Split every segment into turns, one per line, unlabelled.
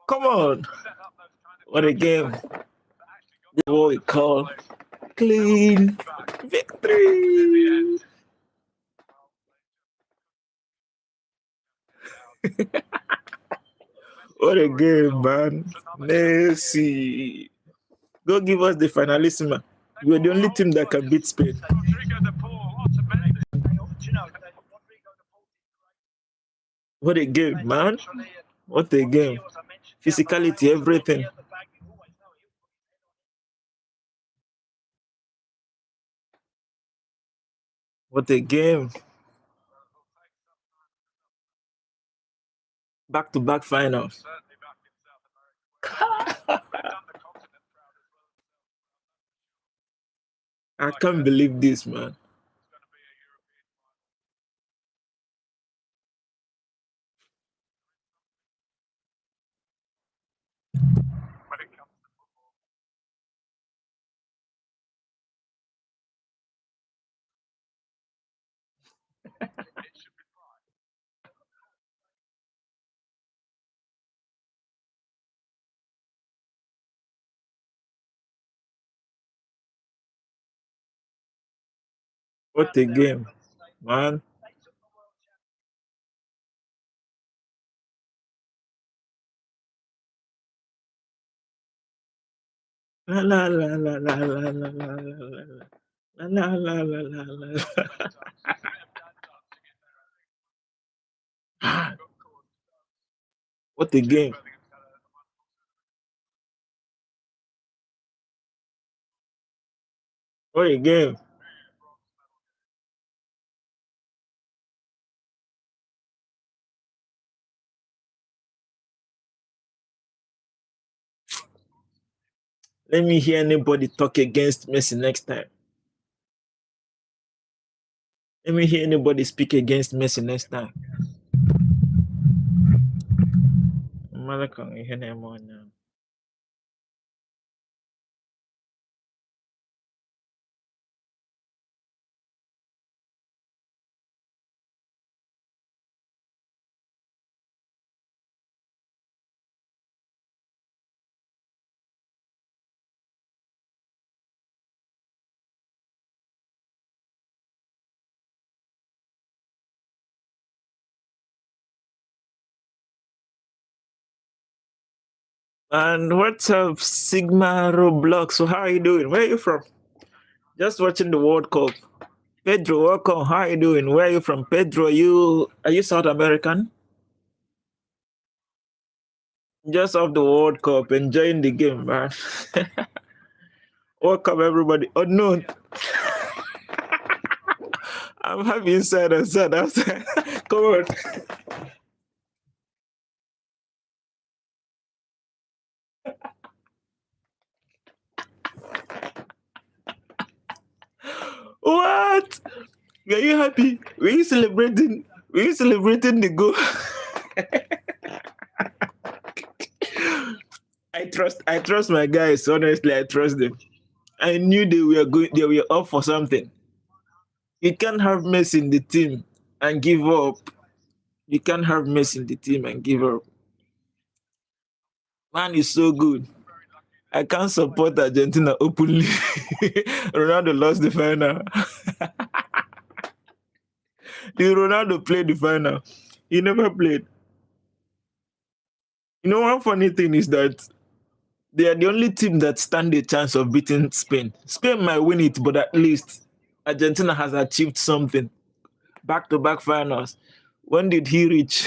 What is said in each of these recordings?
Come on. What a game. This is what we call clean victory. What a game, man. Messi. Go give us the finalissima. We're the only team that can beat Spain. What a game, man. What a game. Physicality, everything. What a game. Back-to-back finals. I can't believe this, man. What a game, man. La la la la la la la la la la la la la la. What a game. What a game. Let me hear anybody talk against Messi next time. Let me hear anybody speak against Messi next time. Malakang ihe na-eme onye. And what's up, Sigma Roblox? So how are you doing? Where are you from? Just watching the World Cup. Pedro, welcome. How are you doing? Where are you from? Pedro, are you South American? Just off the World Cup, enjoying the game, man. Welcome everybody. Oh no, I'm happy inside and sad outside. Come on. What? Are you happy? Were you celebrating? Were you celebrating the goal? I trust my guys. Honestly, I trust them. I knew they were up for something. You can't have Messi in the team and give up. You can't have Messi in the team and give up. Man is so good. I can't support Argentina openly. Ronaldo lost the final. Did Ronaldo play the final? He never played. You know, one funny thing is that they are the only team that stand a chance of beating Spain. Spain might win it, but at least Argentina has achieved something. Back-to-back finals. When did he reach?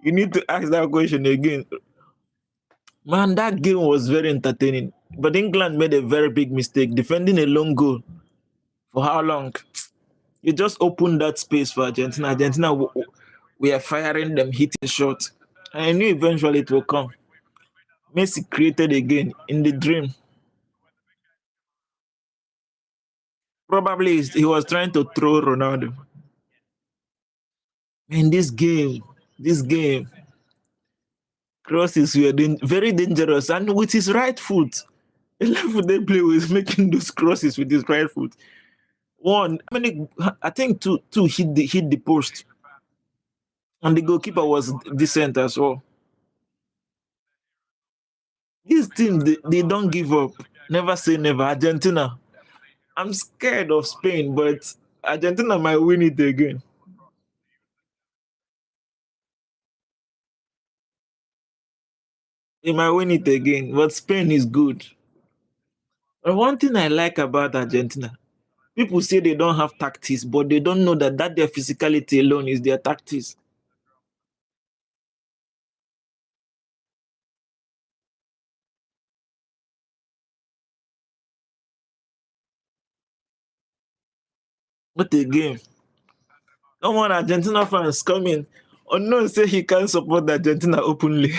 You need to ask that question again. Man, that game was very entertaining. But England made a very big mistake defending a long goal. For how long? You just opened that space for Argentina. Argentina, we are firing them, hitting shots. I knew eventually it will come. Messi created again in the dream. Probably he was trying to throw Ronaldo. In this game, crosses were very dangerous, and with his right foot. The left foot player was making those crosses with his right foot. One, I think two hit the post, and the goalkeeper was decent as well. team, they don't give up. Never say never. Argentina. I'm scared of Spain, but Argentina might win it again. They might win it again, but Spain is good. And one thing I like about Argentina, people say they don't have tactics, but they don't know that their physicality alone is their tactics. What a game. No one Argentina fans coming. Unknown say he can't support Argentina openly.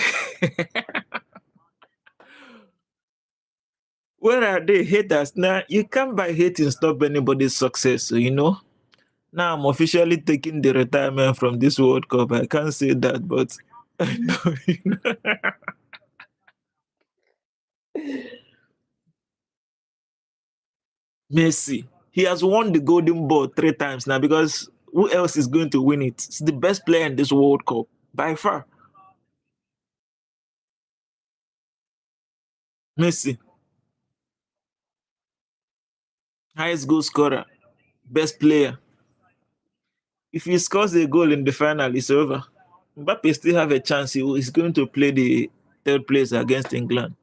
Where are they haters? Now you can't by hating stop anybody's success, so you know. Now I'm officially taking the retirement from this World Cup. I can't say that, but I know, you know. Messi. He has won the Golden Ball 3 times now because who else is going to win it? He's the best player in this World Cup by far. Messi, highest goal scorer, best player. If he scores a goal in the final, it's over. Mbappe still have a chance. He's going to play the third place against England.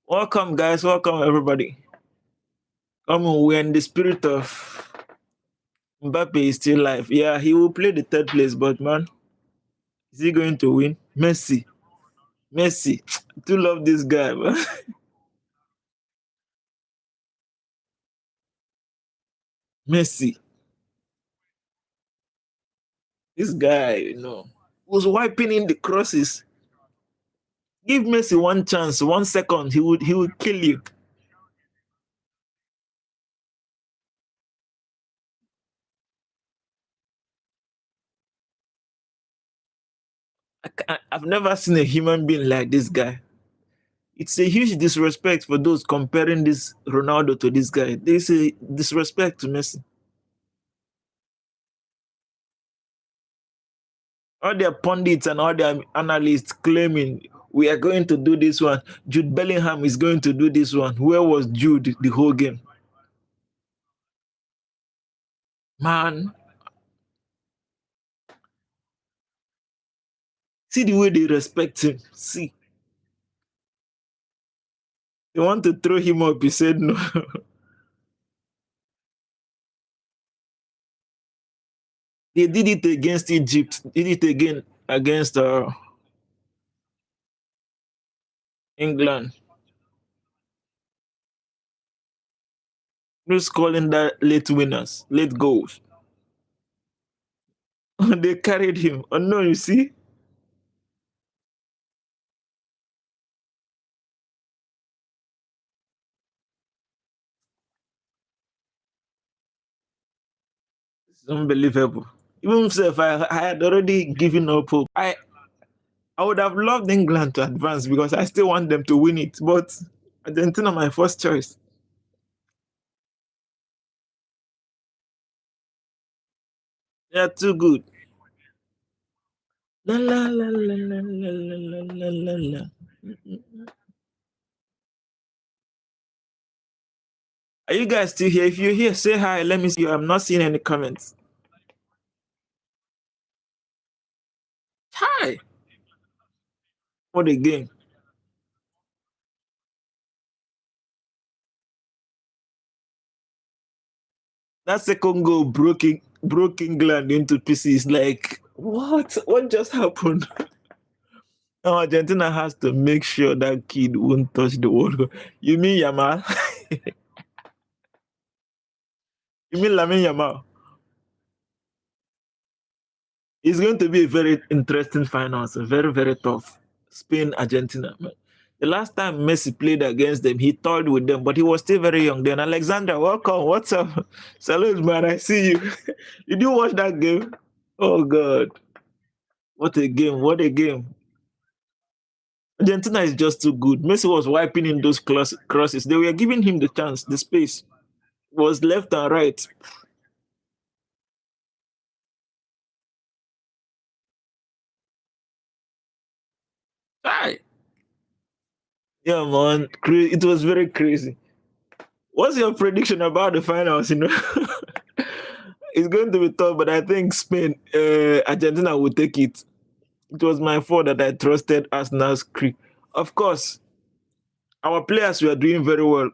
Welcome, guys. Welcome, everybody. Come on, we're in the spirit of Mbappe is still alive. Yeah, he will play the third place, but man, is he going to win? Messi. Messi. I do love this guy, man. Messi. This guy, was wiping in the crosses. Give Messi one chance, 1 second, he would kill you. I've never seen a human being like this guy. It's a huge disrespect for those comparing this Ronaldo to this guy. There's a disrespect to Messi. All their pundits and all their analysts claiming we are going to do this one. Jude Bellingham is going to do this one. Where was Jude the whole game? Man, see the way they respect him. See, they want to throw him up. He said no. They did it against Egypt. Did it again against England. Who's calling that late winners, late goals? They carried him. Oh no, you see? It's unbelievable. Even if I had already given up hope, I would have loved England to advance because I still want them to win it. But Argentina, my first choice. They're too good. La la la la la la la la la la. Are you guys still here? If you're here, say hi. Let me see you. I'm not seeing any comments. Hi. What a game. That second goal broke England into pieces. Like, what? What just happened? Now Argentina has to make sure that kid won't touch the World Cup. You mean Yamal? You mean Lamin Yamal? It's going to be a very interesting final. So very, very tough. Spain, Argentina. Man. The last time Messi played against them, he toyed with them, but he was still very young then. Alexander, welcome. What's up? Salute, man. I see you. Did you watch that game? Oh, God. What a game. What a game. Argentina is just too good. Messi was wiping in those crosses. They were giving him the chance, the space. Was left and right. Aye. Yeah, man. It was very crazy. What's your prediction about the finals? It's going to be tough, but I think Spain, Argentina will take it. It was my fault that I trusted Arsenal's crew. Of course, our players were doing very well.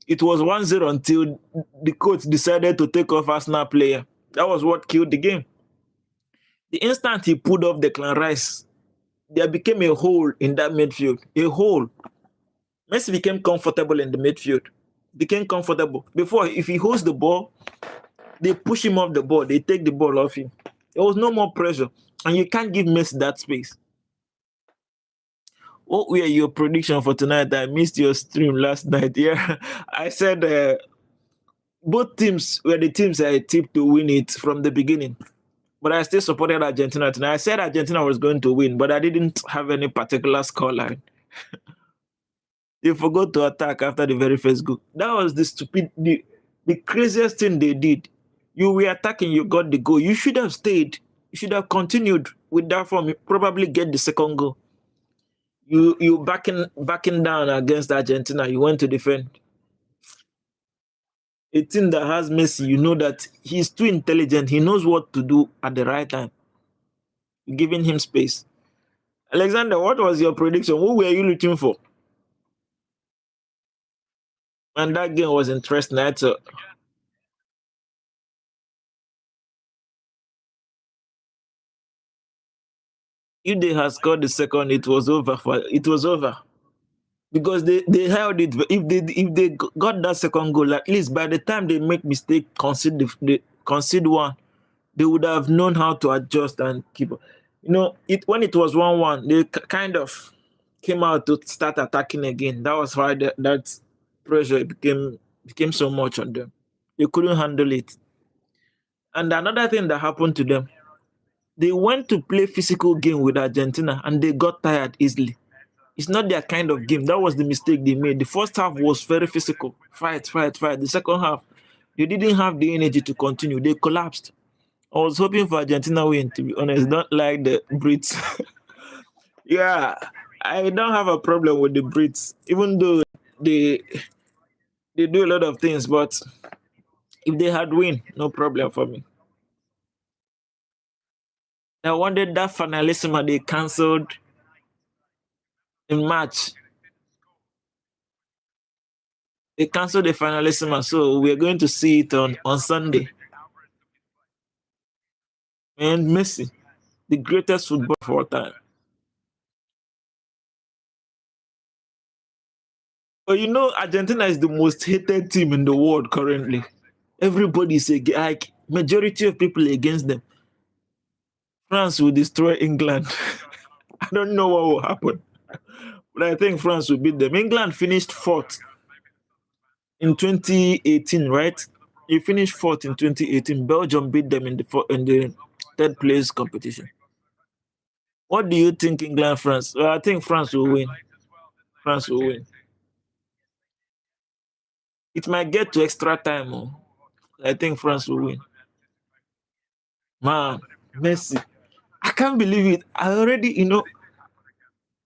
It was 1-0 until the coach decided to take off Arsenal player. That was what killed the game. The instant he pulled off Declan Rice, there became a hole in that midfield. A hole. Messi became comfortable in the midfield. Became comfortable. Before, if he holds the ball, they push him off the ball. They take the ball off him. There was no more pressure. And you can't give Messi that space. What were your prediction for tonight? I missed your stream last night. Yeah, I said both teams were the teams I tipped to win it from the beginning. But I still supported Argentina tonight. I said Argentina was going to win, but I didn't have any particular scoreline. They forgot to attack after the very first goal. That was the craziest thing they did. You were attacking, you got the goal. You should have stayed. You should have continued with that form. You probably get the second goal. You backing down against Argentina. You went to defend. A team that has Messi, you know that he's too intelligent. He knows what to do at the right time. You're giving him space. Alexander, what was your prediction? Who were you looking for? And that game was interesting. If they had scored the second, it was over. It was over because they held it. If they got that second goal, at least by the time they make mistake, concede one, they would have known how to adjust and keep. It when it was 1-1, they kind of came out to start attacking again. That was why that pressure became so much on them. They couldn't handle it. And another thing that happened to them, they went to play physical game with Argentina and they got tired easily. It's not their kind of game. That was the mistake they made. The first half was very physical. Fight, fight, fight. The second half, they didn't have the energy to continue. They collapsed. I was hoping for Argentina win, to be honest. Not like the Brits. Yeah, I don't have a problem with the Brits, even though they they do a lot of things. But if they had win, no problem for me. I wanted that finalissima they cancelled in March. They cancelled the finalissima, so we're going to see it on Sunday. And Messi, the greatest footballer of all time. But Argentina is the most hated team in the world currently. Everybody is like majority of people against them. France will destroy England. I don't know what will happen, but I think France will beat them. England finished fourth in 2018, right? They finished fourth in 2018. Belgium beat them in the third place competition. What do you think, England, France? Well, I think France will win. France will win. It might get to extra time. Oh. I think France will win. Man, Messi. I can't believe it. I already,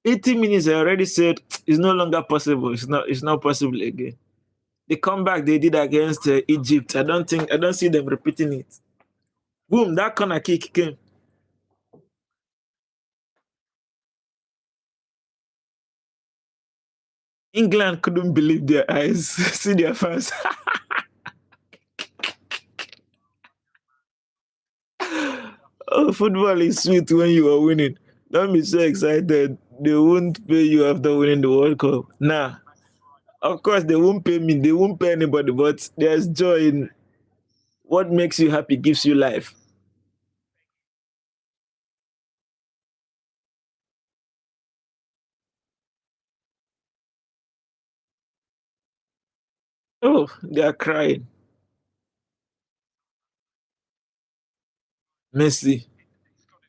80 minutes I already said it's no longer possible. It's not possible again. The comeback they did against Egypt, I don't see them repeating it. Boom, that corner kick came. England couldn't believe their eyes, see their fans. Oh, football is sweet when you are winning. Don't be so excited. They won't pay you after winning the World Cup. Nah. Of course, they won't pay me. They won't pay anybody. But there's joy in what makes you happy, gives you life. Oh, they are crying. Messi,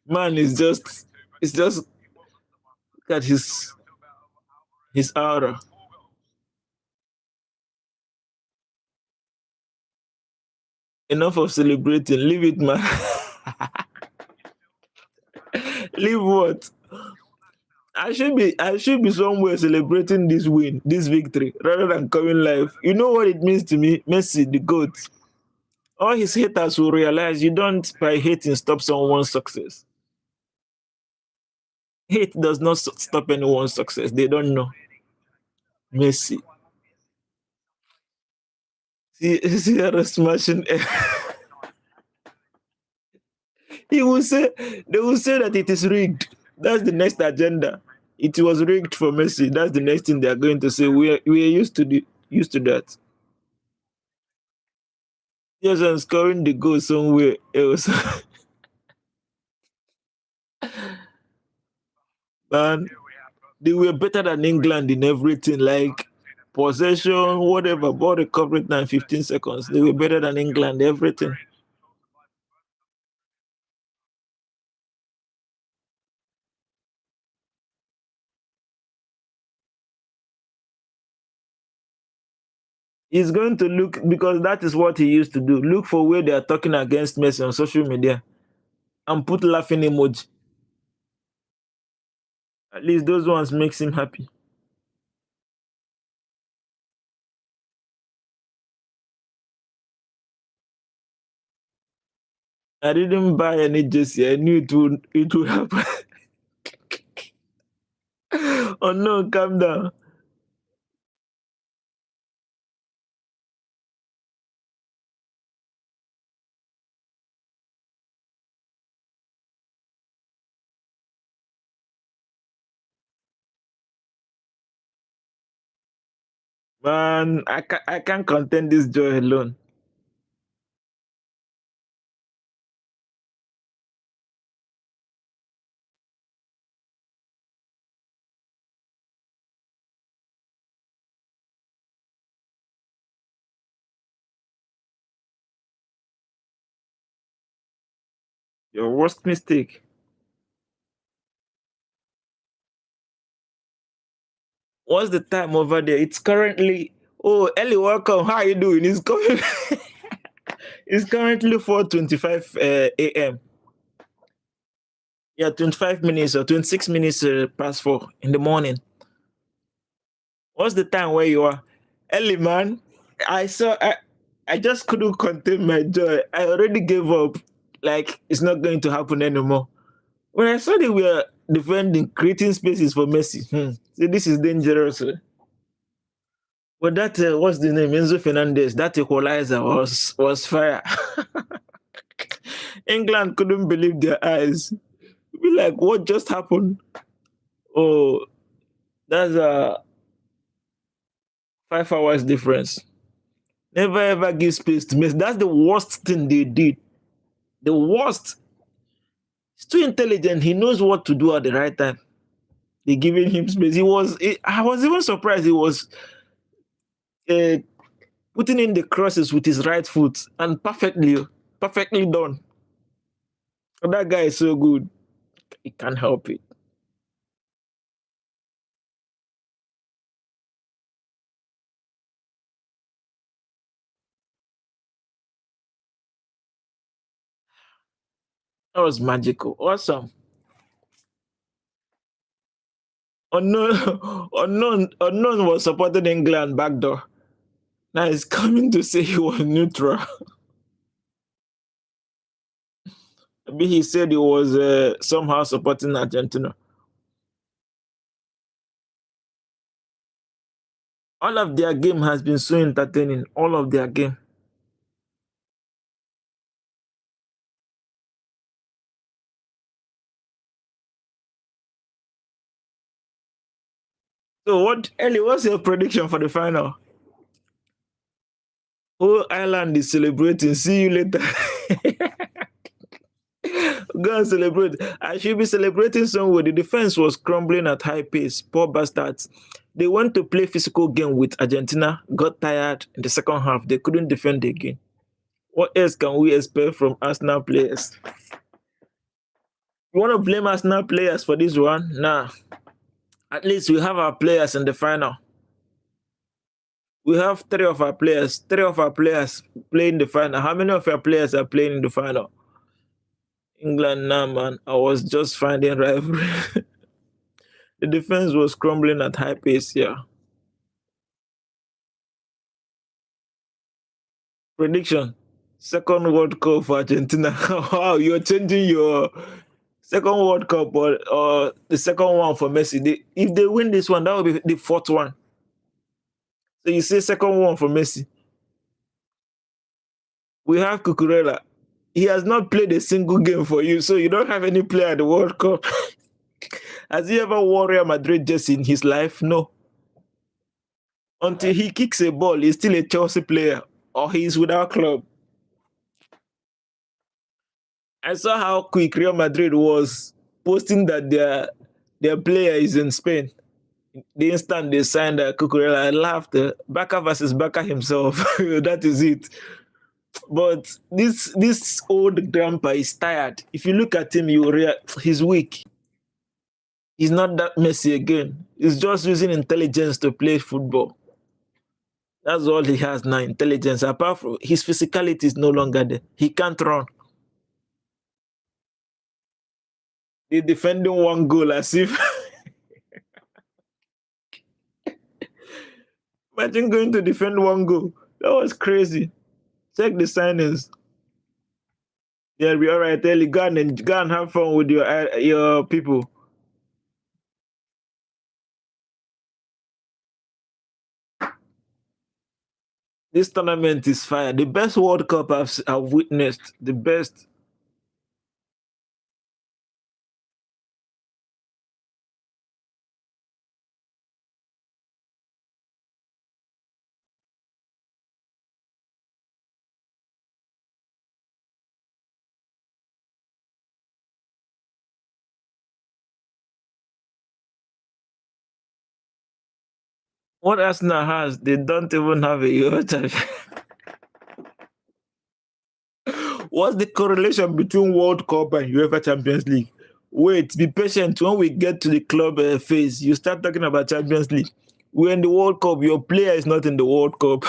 man, it's just look at his aura. Enough of celebrating. Leave it, man. Leave what? I should be somewhere celebrating this win, this victory, rather than coming live. You know what it means to me? Messi, the GOAT. All his haters will realize you don't by hating stop someone's success. Hate does not stop anyone's success. They don't know. Messi. See how smashing. He will say they will say that it is rigged. That's the next agenda. It was rigged for Messi. That's the next thing they are going to say. We are used to that. Yes, and scoring the goal somewhere else. Man, they were better than England in everything, like possession, whatever, ball recovery time, 15 seconds. They were better than England, everything. He's going to look because that is what he used to do. Look for where they are talking against Messi on social media and put laughing emoji. At least those ones makes him happy. I didn't buy any jersey. I knew it would happen. Oh no, calm down. Man, I can't contain this joy alone. Your worst mistake. What's the time over there? It's currently Ellie, welcome. How are you doing? It's coming. It's currently 4:25 a.m. Yeah, 25 minutes or 26 minutes past 4 in the morning. What's the time where you are? Ellie, man. I just couldn't contain my joy. I already gave up. Like it's not going to happen anymore. When I saw they were defending, creating spaces for Messi, see, this is dangerous. But that what's the name? Enzo Fernandez. That equalizer was fire. England couldn't believe their eyes. Be like, what just happened? Oh, that's a 5 hours difference. Never ever give space to Messi. That's the worst thing they did. The worst. He's too intelligent. He knows what to do at the right time. They giving him space. I was even surprised. He was uh, putting in the crosses with his right foot and perfectly done. That guy is so good. He can't help it. That was magical. Awesome. Unknown was supporting England backdoor. Now he's coming to say he was neutral. Maybe he said he was somehow supporting Argentina. All of their game has been so entertaining. All of their game. So what, Ellie? What's your prediction for the final? Oh, Ireland is celebrating. See you later. Go and celebrate. I should be celebrating somewhere. The defense was crumbling at high pace. Poor bastards. They went to play physical game with Argentina, got tired in the second half. They couldn't defend again. What else can we expect from Arsenal players? You want to blame Arsenal players for this one? Nah. At least we have our players in the final. We have three of our players playing the final. How many of your players are playing in the final? England, nah, man. I was just finding rivalry. The defense was crumbling at high pace. Yeah. Prediction: second World Cup for Argentina. Wow, you're changing your second World Cup or the second one for Messi. If they win this one, that will be the fourth one. So you say second one for Messi. We have Cucurella. He has not played a single game for you, so you don't have any player at the World Cup. Has he ever worn Real Madrid just in his life? No. Until he kicks a ball, he's still a Chelsea player or he's with our club. I saw how quick Real Madrid was posting that their player is in Spain. The instant they signed Cucurella, I laughed. Barca versus Barca himself. That is it. But this old grandpa is tired. If you look at him, he's weak. He's not that Messi again. He's just using intelligence to play football. That's all he has now, intelligence. Apart from his physicality is no longer there. He can't run. He's defending one goal as if imagine going to defend one goal. That was crazy. Check the signings. Yeah, be all right. Ellie, go and have fun with your people. This tournament is fire. The best World Cup I've witnessed. The best. What Arsenal has, they don't even have a Euro champion. What's the correlation between World Cup and UEFA Champions League? Wait, be patient. When we get to the club phase, you start talking about Champions League. We're in the World Cup. Your player is not in the World Cup.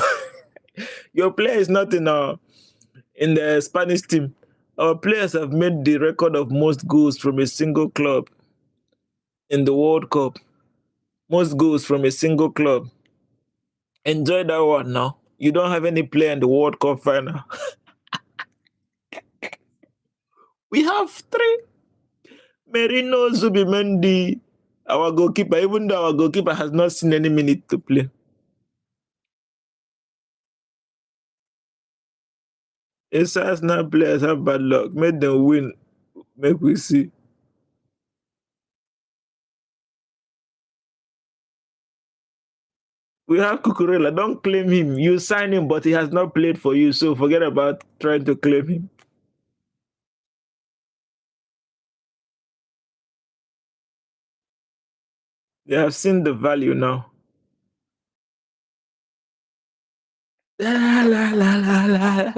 Your player is not in the Spanish team. Our players have made the record of most goals from a single club in the World Cup. Most goals from a single club. Enjoy that one now. You don't have any player in the World Cup final. We have three. Merino, Zubimendi, our goalkeeper, even though our goalkeeper has not seen any minute to play. Arsenal players have bad luck. Make them win. Make we see. We have Cucurella. Don't claim him. You sign him, but he has not played for you, so forget about trying to claim him. They have seen the value now. La, la, la, la, la,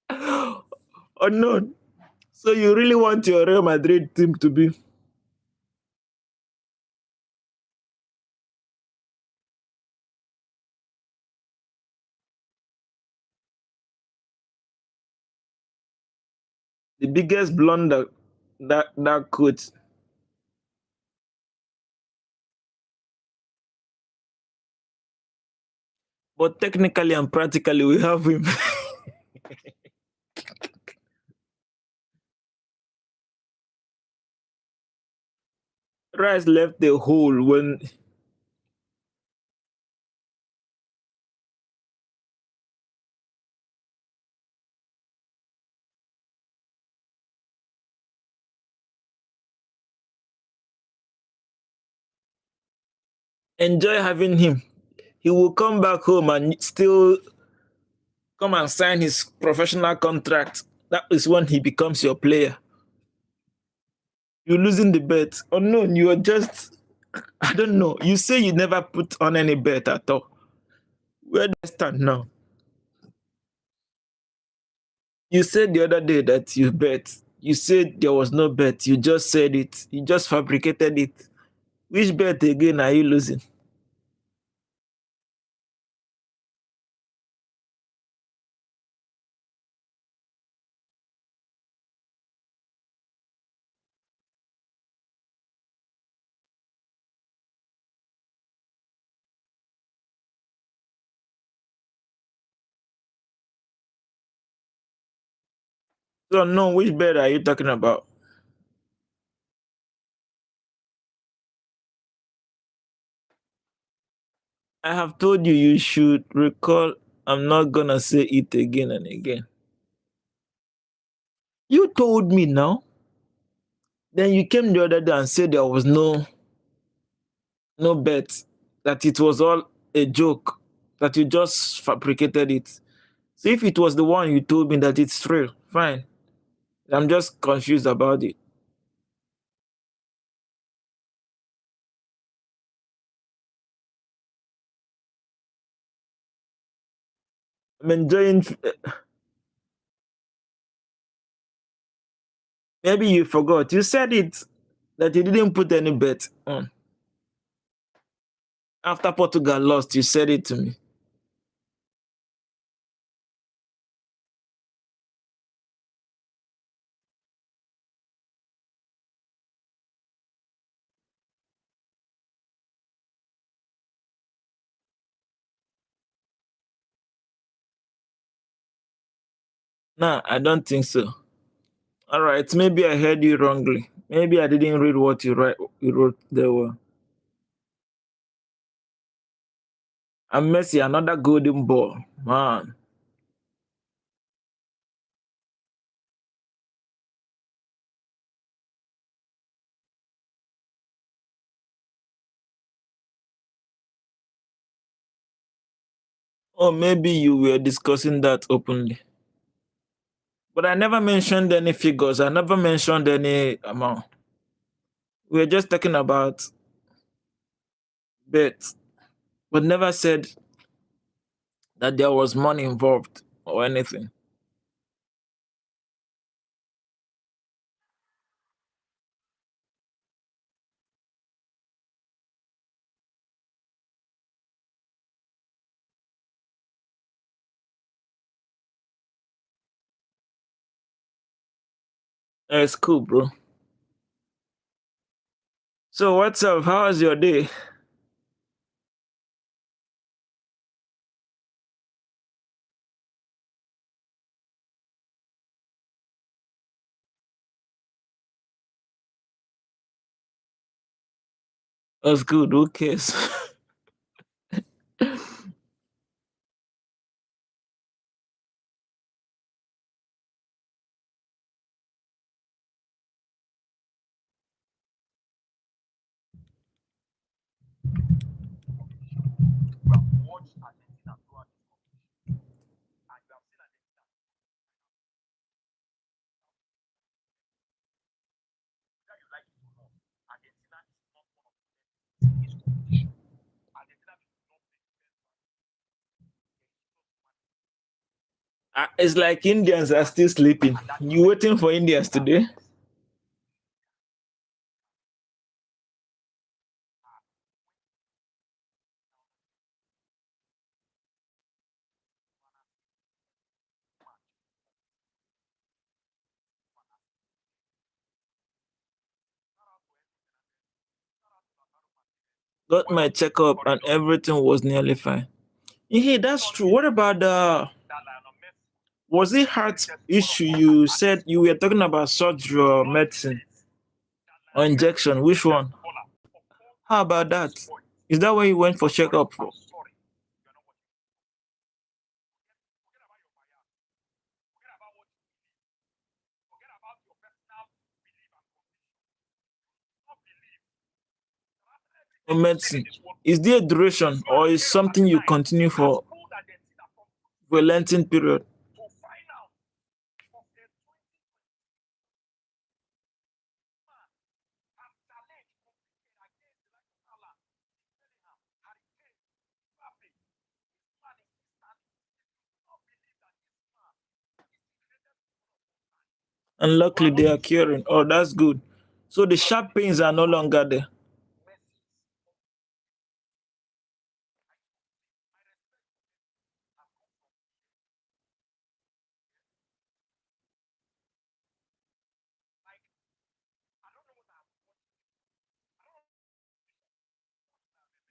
la. Unknown. So you really want your Real Madrid team to be the biggest blunder that could. But technically and practically, we have him. Rice left the hole when enjoy having him. He will come back home and still come and sign his professional contract. That is when he becomes your player. You're losing the bet. Unknown, you are just, I don't know. You say you never put on any bet at all. Where do I stand now? You said the other day that you bet. You said there was no bet. You just said it. You just fabricated it. Which bet again are you losing? So no, which bed are you talking about? I have told you you should recall. I'm not gonna say it again and again. You told me now. Then you came the other day and said there was no bet, that it was all a joke, that you just fabricated it. So if it was the one you told me that it's real, fine. I'm just confused about it. I'm enjoying. Maybe you forgot. You said it that you didn't put any bet on. After Portugal lost, you said it to me. Nah, I don't think so. All right, maybe I heard you wrongly. Maybe I didn't read what you wrote there. Well, and Messi, another golden ball, man. Or maybe you were discussing that openly. But I never mentioned any figures. I never mentioned any amount. We were just talking about bets, but never said that there was money involved or anything. It's cool, bro. So what's up? How was your day? That's good. Who cares? It's like Indians are still sleeping. You waiting for Indians today? Got my checkup and everything was nearly fine. Yeah, that's true. What about was it heart issue? You said you were talking about surgery or medicine or injection. Which one? How about that? Is that where you went for checkup for? Or medicine? Is there a duration or is something you continue for a lengthy period? And luckily they are curing. Oh, that's good. So the sharp pains are no longer there.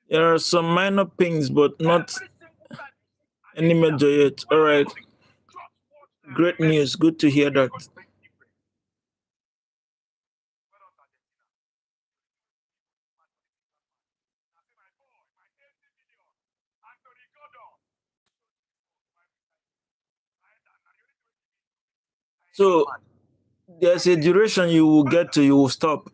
There are some minor pains, but not any major yet. All right. Great news. Good to hear that. So there's a duration you will get to, you will stop.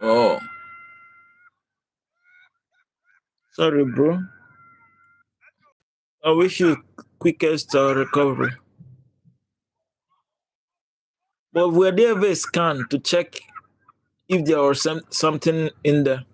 Oh, sorry, bro. I wish you quickest recovery. But were there ever a scan to check if there was something in there?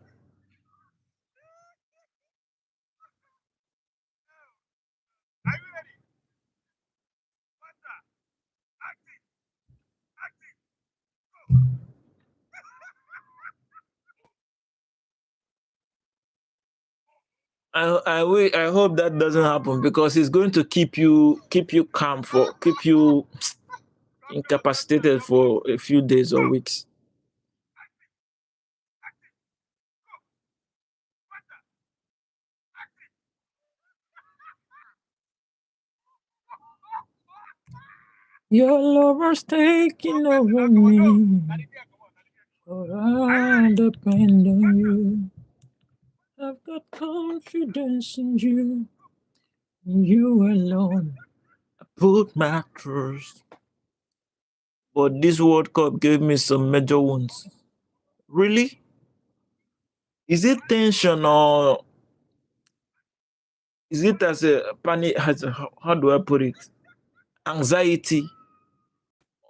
I hope that doesn't happen because it's going to keep you calm for keep you incapacitated for a few days or weeks. Your lover's taking over me, but I depend on you. I've got confidence in you, you alone. I put my trust. But this World Cup gave me some major wounds. Really? Is it tension or is it as a panic? How do I put it? Anxiety,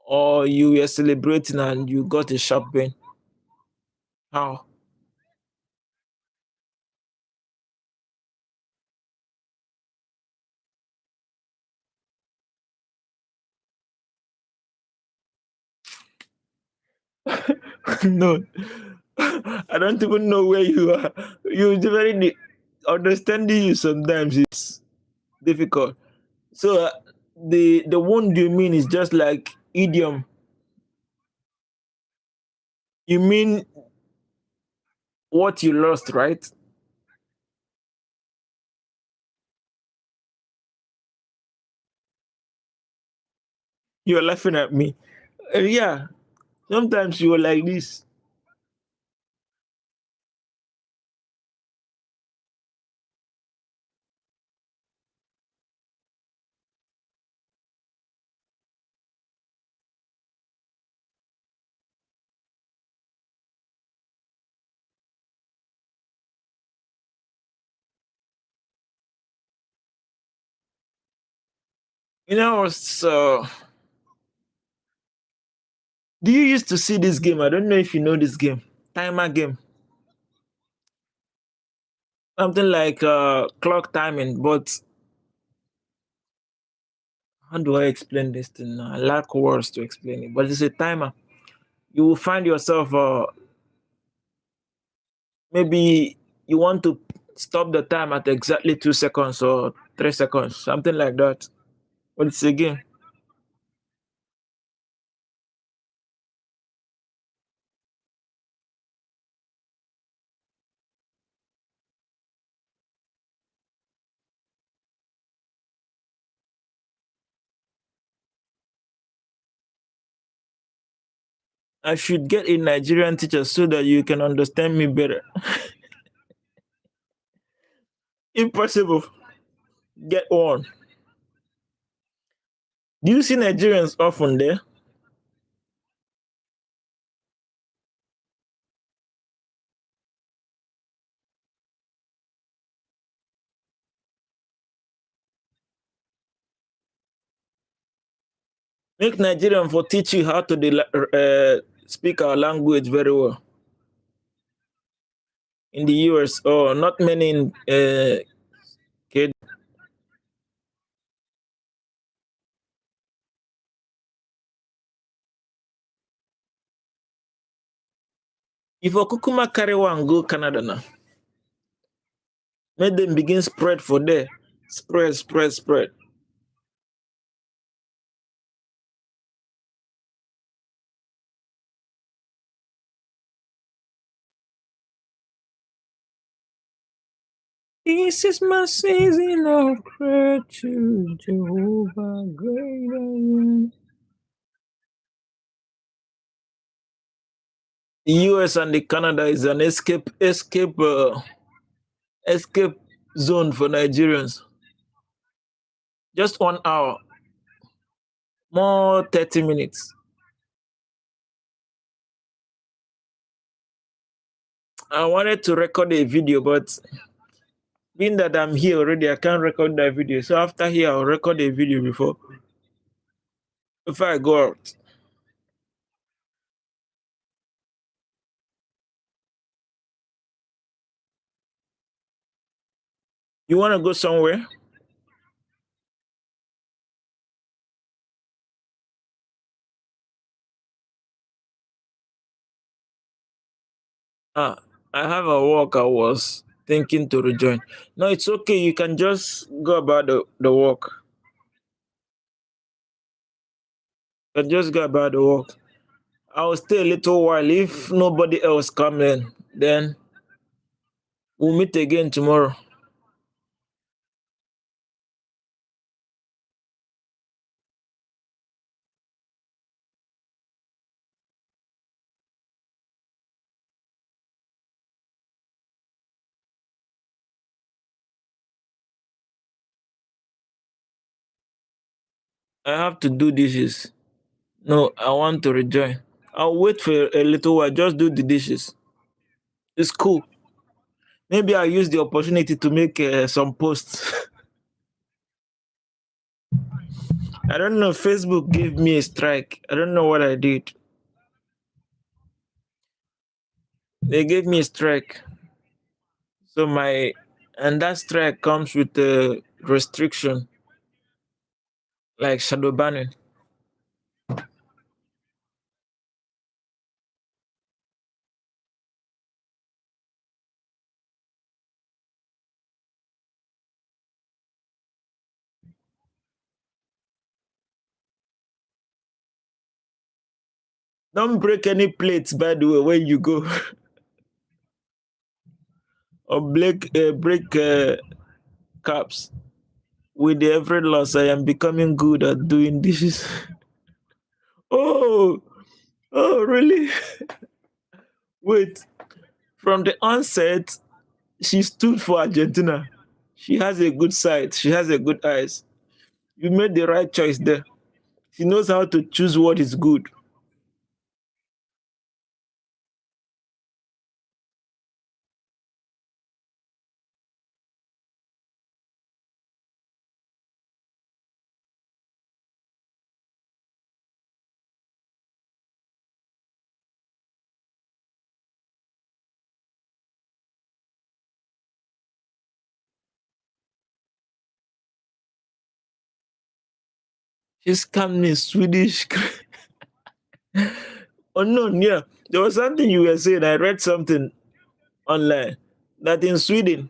or you were celebrating and you got a sharp pain? How? No, I don't even know where you are. You very understanding you sometimes is difficult. So the wound you mean is just like idiom. You mean what you lost, right? You're laughing at me. Yeah, sometimes you are like this. You know, so do you used to see this game? I don't know if you know this game. Timer game. Something like clock timing, but how do I explain this thing now? I lack words to explain it, but it's a timer. You will find yourself maybe you want to stop the time at exactly 2 seconds or 3 seconds, something like that. But it's a game. I should get a Nigerian teacher so that you can understand me better. Impossible. Get on. Do you see Nigerians often there? Make Nigerian for teach you how to speak our language very well. In the US, or not many in Kenya. If Okukuma carry one go Canada now, make them begin spread for there. Spread, spread, spread. This is my season of gratitude, Jehovah, great I am. The US and the Canada is an escape. zone for Nigerians. Just 1 hour, more 30 minutes. I wanted to record a video, but being that I'm here already, I can't record that video. So after here, I'll record a video before I go out. You want to go somewhere? Ah, I have a work I was thinking to rejoin. No, it's okay. You can just go about the work. You can just go about the work. I'll stay a little while. If nobody else come in, then we'll meet again tomorrow. I have to do dishes. No, I want to rejoin. I'll wait for a little while. Just do the dishes. It's cool. Maybe I'll use the opportunity to make some posts. I don't know. Facebook gave me a strike. I don't know what I did. They gave me a strike. So and that strike comes with a restriction like shadow banning. Don't break any plates, by the way, when you go, or break cups. With every loss, I am becoming good at doing dishes. Oh, oh, really? Wait. From the onset, she stood for Argentina. She has a good sight. She has a good eyes. You made the right choice there. She knows how to choose what is good. She scammed me Swedish. Oh no, yeah. There was something you were saying. I read something online that in Sweden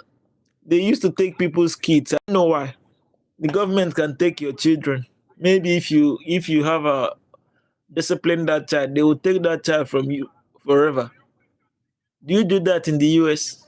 they used to take people's kids. I don't know why. The government can take your children. Maybe if you have a discipline that child, they will take that child from you forever. Do you do that in the US?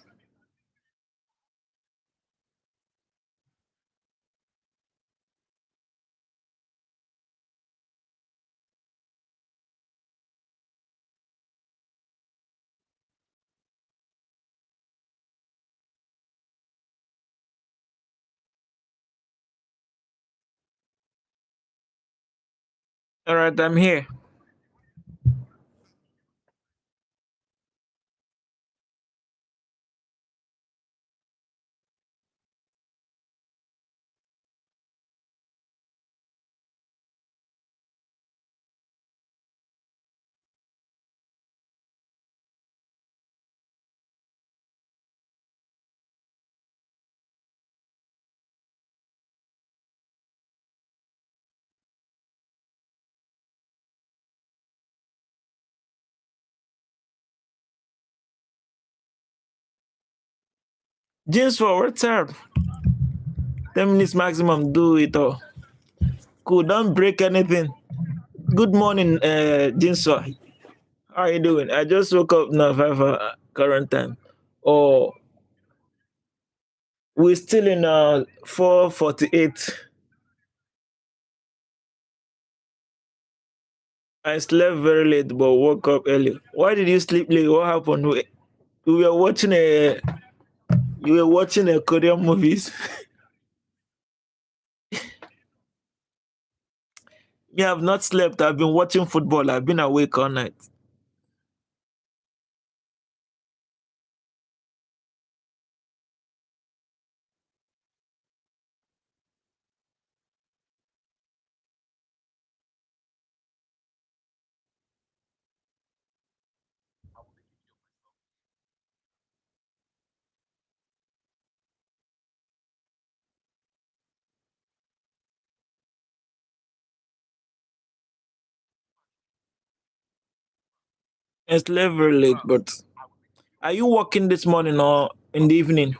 All right, I'm here. James for what's up? 10 minutes maximum. Do it all. Cool. Don't break anything. Good morning, Jinswa. How are you doing? I just woke up now, 5 current time. Oh, we're still in 4:48. I slept very late but woke up early. Why did you sleep late? What happened? We were watching a You were watching a Korean movies. Me, I've not slept. I've been watching football. I've been awake all night. I slept very late, but are you working this morning or in the evening?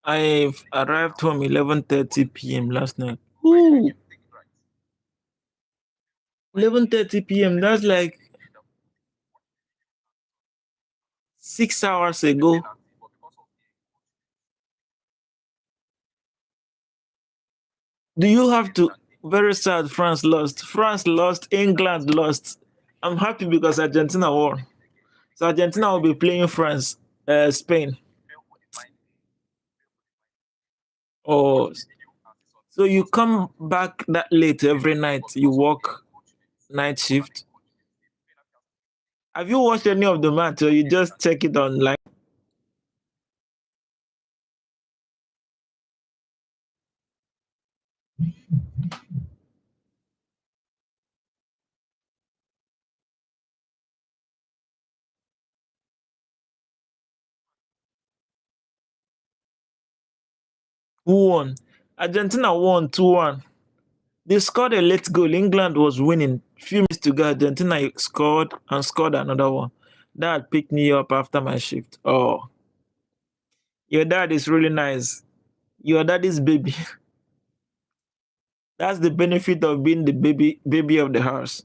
I've arrived home 11:30 p.m. last night. Ooh, 11:30 p.m. That's like 6 hours ago. Do you have to? Very sad. France lost. France lost. England lost. I'm happy because Argentina won. So Argentina will be playing France, Spain. Oh, so you come back that late every night? You work night shift. Have you watched any of the match, or you just check it online? Who won? Argentina won 2-1. They scored a late goal. England was winning. Few minutes to go, Argentina scored and scored another one. Dad picked me up after my shift. Oh, your dad is really nice. Your daddy's baby. That's the benefit of being the baby of the house.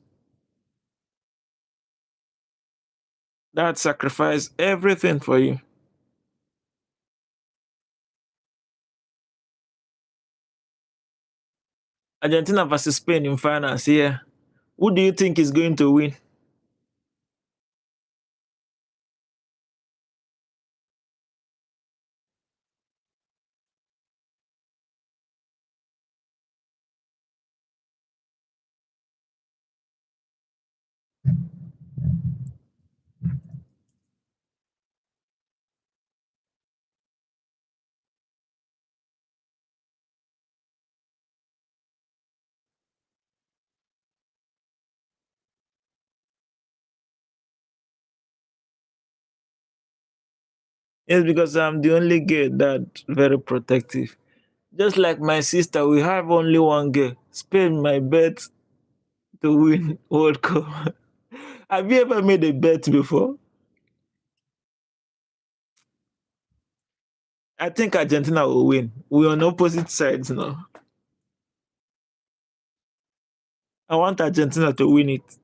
Dad sacrificed everything for you. Argentina versus Spain in finals here. Who do you think is going to win? Yes, because I'm the only girl that very protective. Just like my sister, we have only one girl. Spain, my bet to win World Cup. Have you ever made a bet before? I think Argentina will win. We're on opposite sides now. I want Argentina to win it.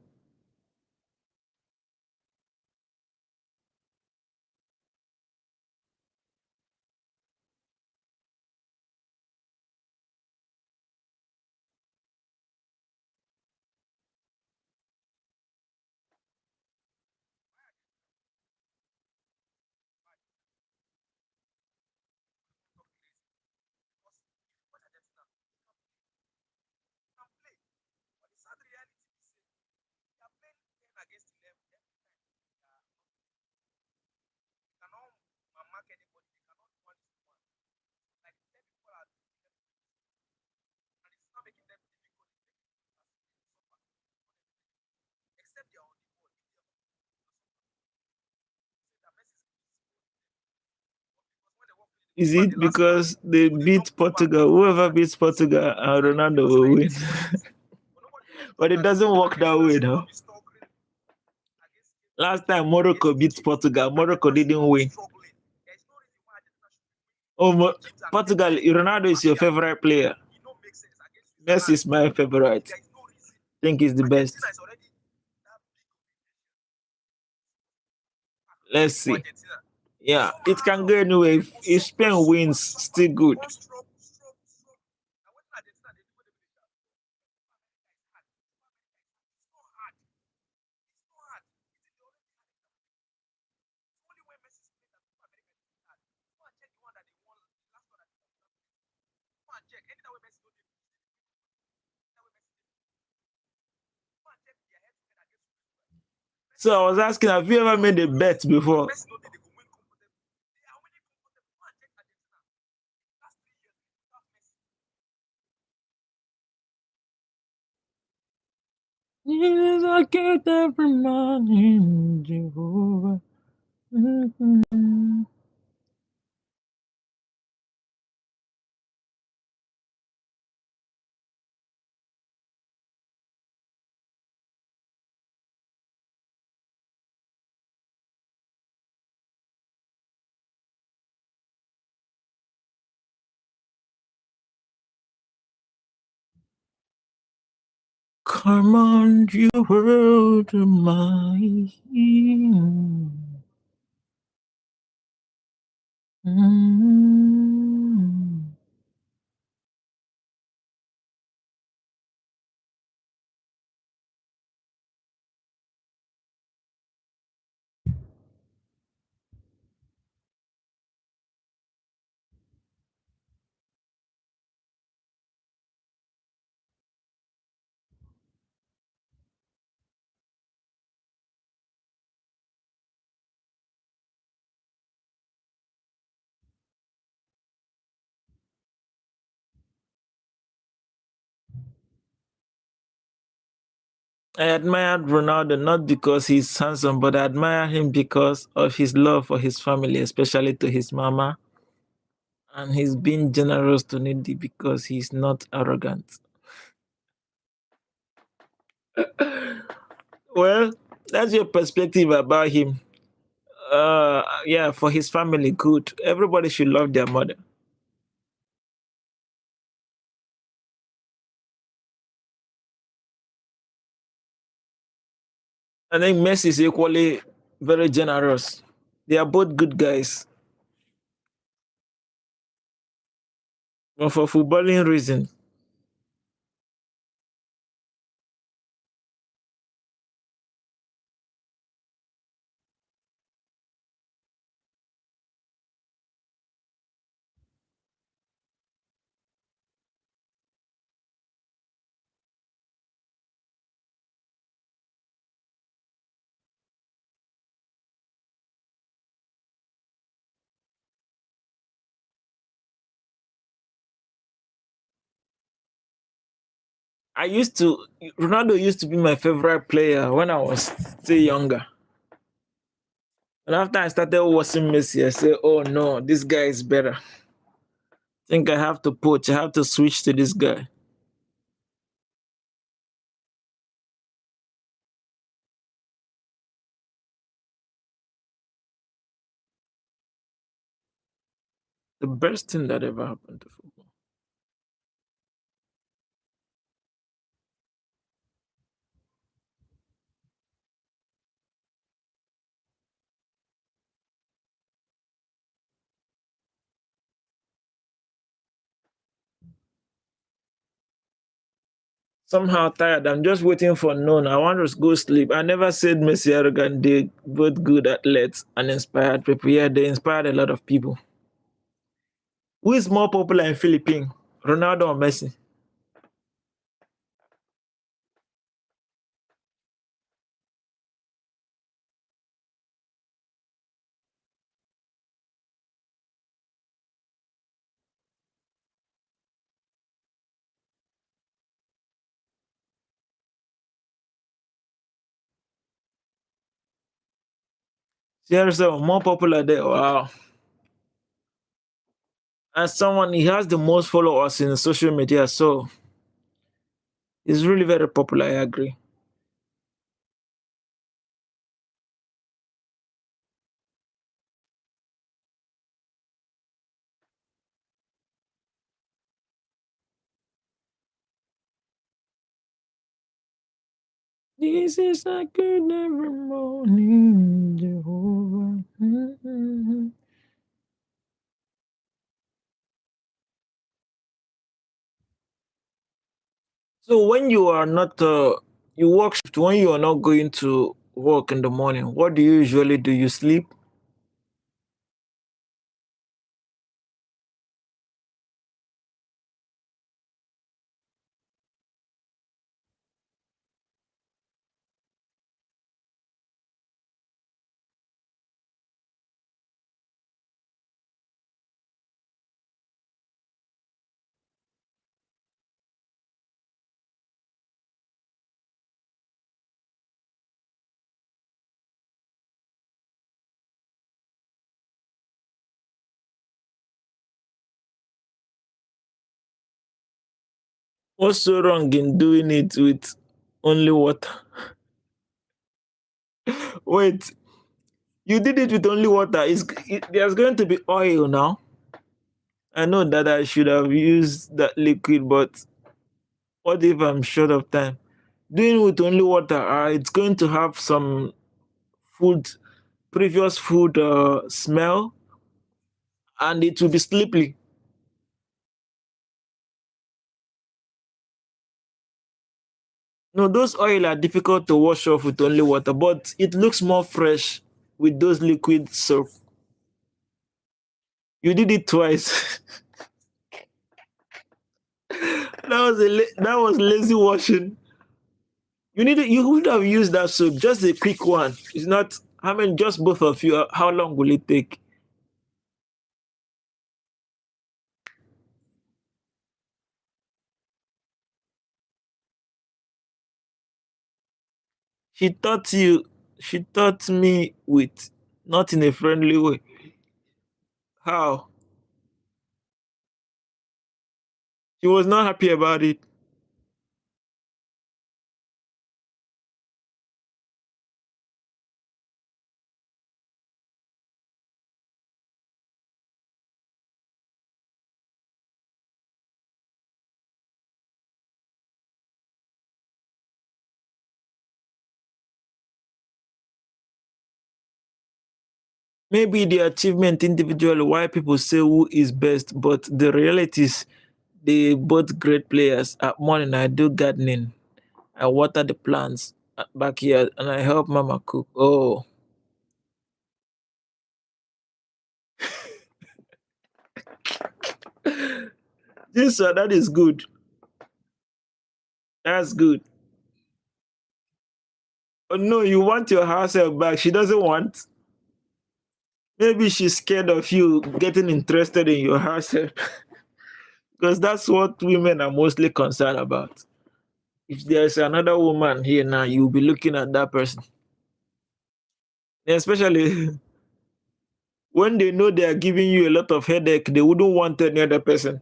Is it because they beat Portugal? Whoever beats Portugal, Ronaldo will win. But it doesn't work that way, though. Last time Morocco beat Portugal, Morocco didn't win. Oh, Portugal, Ronaldo is your favorite player. Messi is my favorite. Think he's the best. Let's see. Yeah, it can go anyway. If Spain wins, still good. So I was asking, have you ever made a bet before? Jesus, I get every morning, Jehovah. Mhm. Come on, you world of mine. Mm. I admired Ronaldo not because he's handsome, but I admire him because of his love for his family, especially to his mama. And he's being generous to needy because he's not arrogant. Well, that's your perspective about him. Yeah, for his family, good. Everybody should love their mother. I think Messi is equally very generous. They are both good guys, but for footballing reason, I used to Ronaldo used to be my favorite player when I was still younger. And after I started watching Messi, I said, "Oh no, this guy is better. Think I have to poach. I have to switch to this guy." The best thing that ever happened to football. Somehow tired. I'm just waiting for noon. I want to go sleep. I never said Messi arrogant. They both good athletes and inspired people. Yeah, they inspired a lot of people. Who is more popular in Philippines, Ronaldo or Messi? Seriously, more popular there. Wow. As someone, he has the most followers in social media, so he's really very popular. I agree. This is a good every morning, Jehovah. So when you are not, you work shift, when you are not going to work in the morning, what do you usually do? You sleep? What's so wrong in doing it with only water? Wait, you did it with only water. There's going to be oil now. I know that I should have used that liquid, but what if I'm short of time? Doing it with only water, it's going to have some food, previous food smell, and it will be slippery. No, those oil are difficult to wash off with only water, but it looks more fresh with those liquid soap. You did it twice. That was lazy washing. You would have used that soap, just a quick one. It's not how many, just both of you. How long will it take? She taught you. She taught me with not in a friendly way. How? She was not happy about it. Maybe the achievement individually, why people say who is best, but the reality is they both great players. At morning, I do gardening. I water the plants at backyard, and I help Mama cook. Oh, this that is good. That's good. Oh no, you want your house help back. She doesn't want. Maybe she's scared of you getting interested in your house help because that's what women are mostly concerned about. If there's another woman here now, you'll be looking at that person, especially when they know they are giving you a lot of headache. They wouldn't want any other person,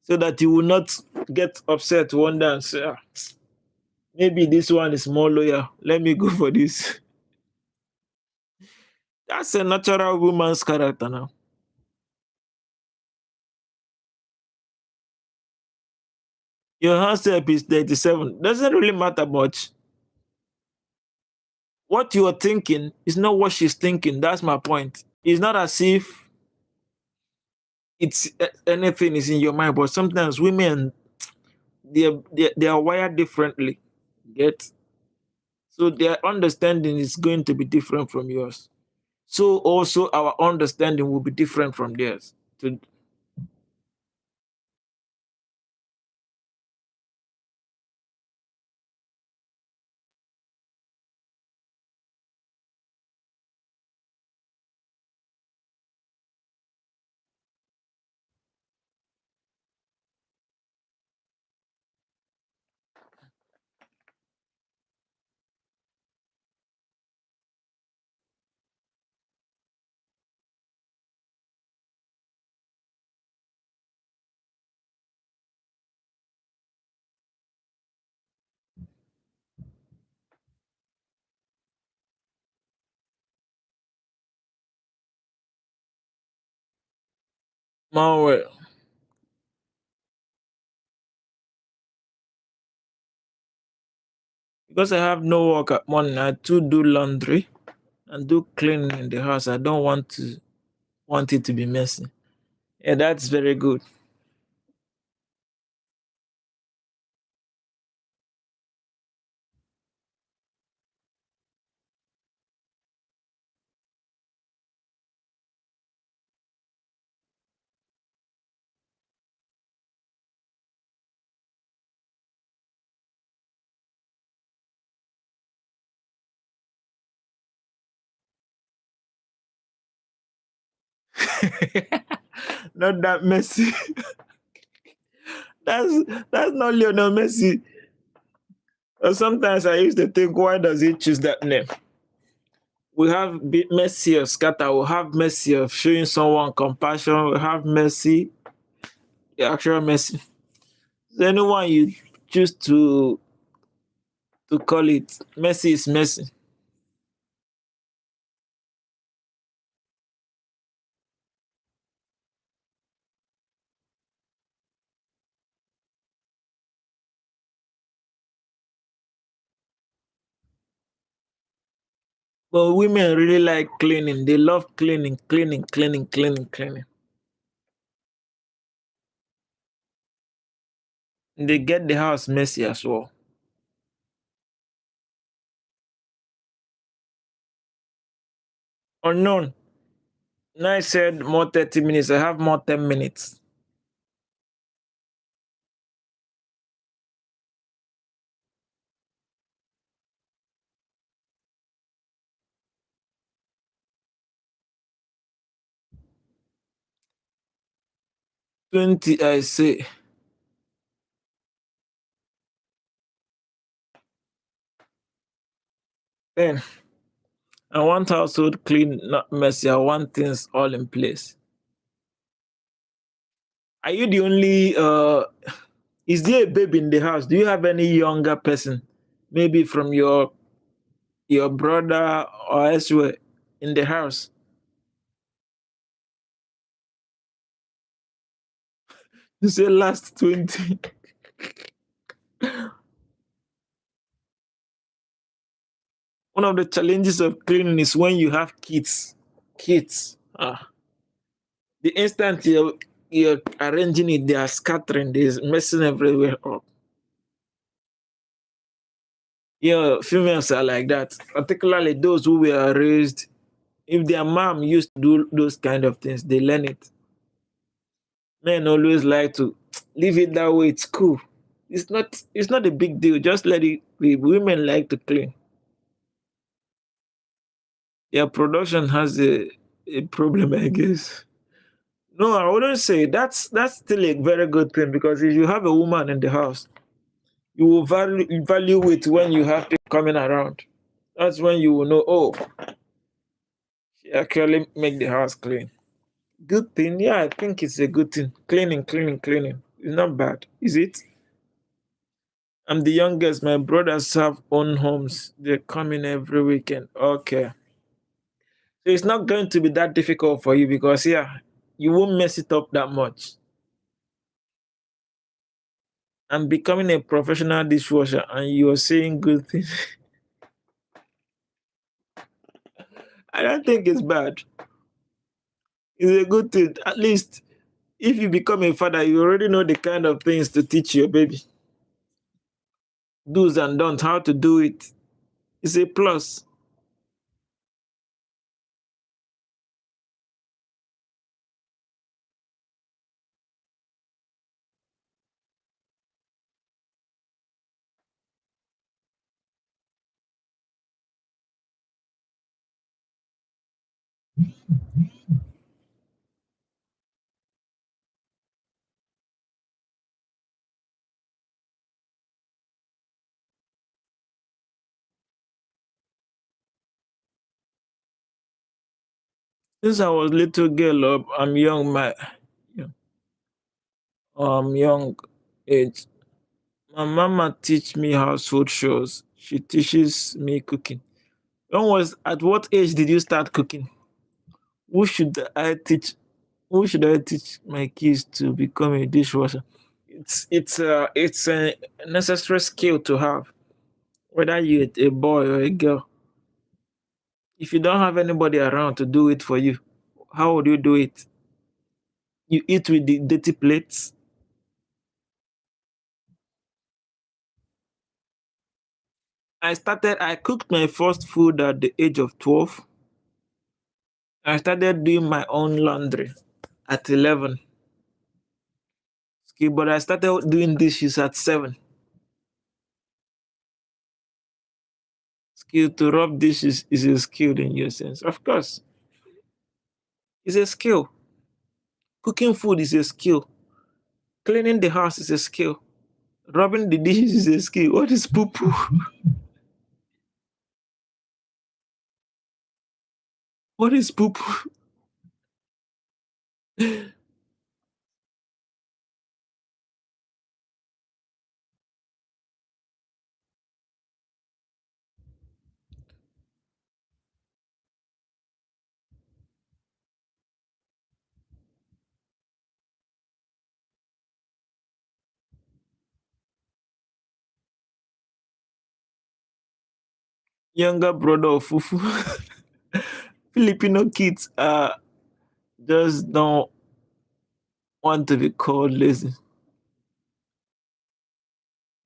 so that you will not get upset one day and say, "Ah, maybe this one is more loyal. Let me go for this." That's a natural woman's character now. Your house help is 37. Doesn't really matter much. What you are thinking is not what she's thinking. That's my point. It's not as if anything is in your mind, but sometimes women they are wired differently. Get so their understanding is going to be different from yours. So also our understanding will be different from theirs. So More because I have no work at morning. I too do laundry and do cleaning in the house. I don't want it to be messy. Yeah, that's very good. Not that messy. that's that's not Lionel Messi. Sometimes I used to think, why does he choose that name? We have mercy of scatter. We have mercy of showing someone compassion. We have mercy, the actual mercy. So anyone you choose to call it, mercy is mercy. But women really like cleaning. They love cleaning, cleaning, cleaning, cleaning, cleaning. They get the house messy as well. Unknown. Now I said more 30 minutes. I have more 10 minutes. 20, I say. Then I want household clean, not messy. I want things all in place. Are you the only is there a baby in the house? Do you have any younger person? Maybe from your brother or elsewhere in the house? You say last 20. One of the challenges of cleaning is when you have kids. Kids. The instant you're arranging it, they are scattering, they're messing everywhere up. Yeah, females are like that, particularly those who were raised. If their mom used to do those kind of things, they learn it. Men always like to leave it that way. It's cool. It's not a big deal. Just let it be. Women like to clean. Yeah, production has a problem, I guess. No, I wouldn't say that's still a very good thing because if you have a woman in the house, you will value it when you have people coming around. That's when you will know, oh, she actually make the house clean. Good thing, yeah, I think it's a good thing. Cleaning, cleaning, cleaning. It's not bad, is it? I'm the youngest. My brothers have own homes. They're coming every weekend. Okay. So it's not going to be that difficult for you because yeah, you won't mess it up that much. I'm becoming a professional dishwasher and you're saying good things. I don't think it's bad. It's a good thing. At least if you become a father, you already know the kind of things to teach your baby. Do's and don'ts, how to do it. It's a plus. Since I was little girl up, I'm young, young age. My mama teach me household chores. She teaches me cooking. At what age did you start cooking? Who should I teach? Who should I teach my kids to become a dishwasher? It's a necessary skill to have, whether you a boy or a girl. If you don't have anybody around to do it for you, how would you do it? You eat with the dirty plates. I cooked my first food at the age of 12. I started doing my own laundry at 11. Okay, but I started doing dishes at 7. Skill to rub dishes is a skill in your sense. Of course, it's a skill. Cooking food is a skill. Cleaning the house is a skill. Rubbing the dishes is a skill. What is poo poo? What is poo poo? Younger brother of fufu. Filipino kids just don't want to be called lazy.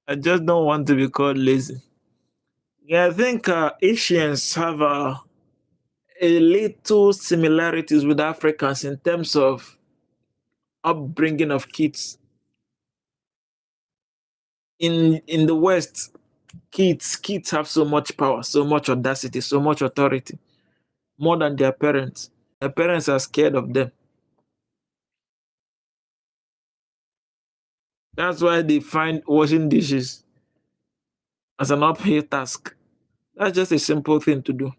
I just don't want to be called lazy. Yeah, I think Asians have a little similarities with Africans in terms of upbringing of kids. In the West, kids have so much power, so much audacity, so much authority, more than their parents. Their parents are scared of them. That's why they find washing dishes as an uphill task. That's just a simple thing to do.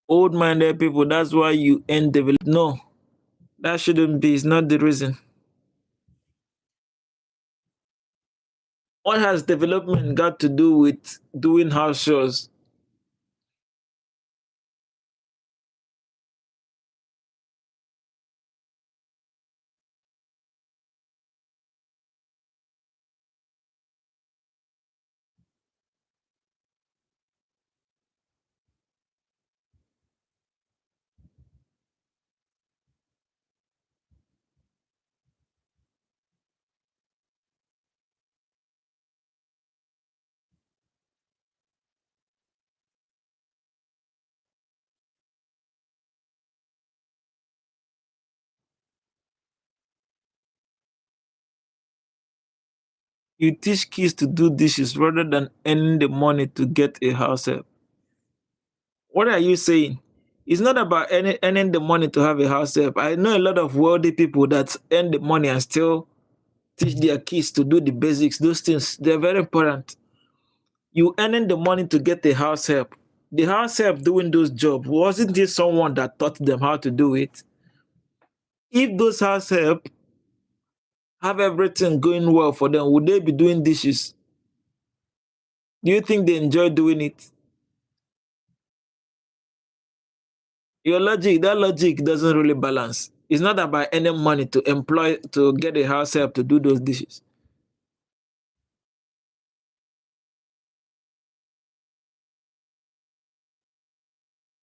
Old-minded people, that's why you end develop. No, that shouldn't be. It's not the reason. What has development got to do with doing house chores? You teach kids to do dishes rather than earning the money to get a house help. What are you saying? It's not about earning the money to have a house help. I know a lot of wealthy people that earn the money and still teach their kids to do the basics. Those things, they're very important. You earning the money to get a house help. The house help doing those jobs, wasn't it someone that taught them how to do it? If those house help have everything going well for them, would they be doing dishes? Do you think they enjoy doing it? That logic doesn't really balance. It's not about earning money to employ to get a house help to do those dishes.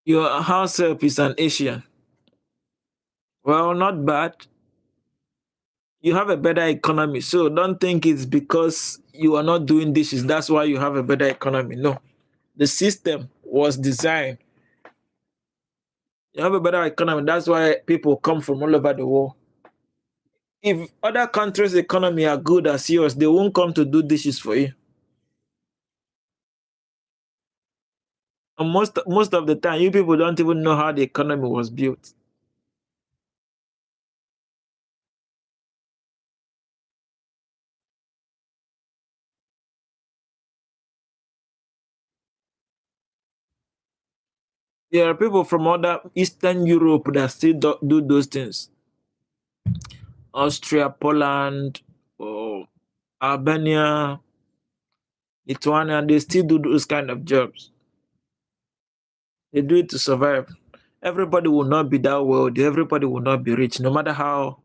Your house help is an Asian. Well, not bad. You have a better economy. So don't think it's because you are not doing dishes. That's why you have a better economy. No. The system was designed. You have a better economy. That's why people come from all over the world. If other countries' economy are good as yours, they won't come to do dishes for you. And most of the time, you people don't even know how the economy was built. There are people from other Eastern Europe that still do those things. Austria, Poland, or Albania, It's one, and they still do those kind of jobs. They do it to survive. Everybody will not be that wealthy. Everybody will not be rich, no matter how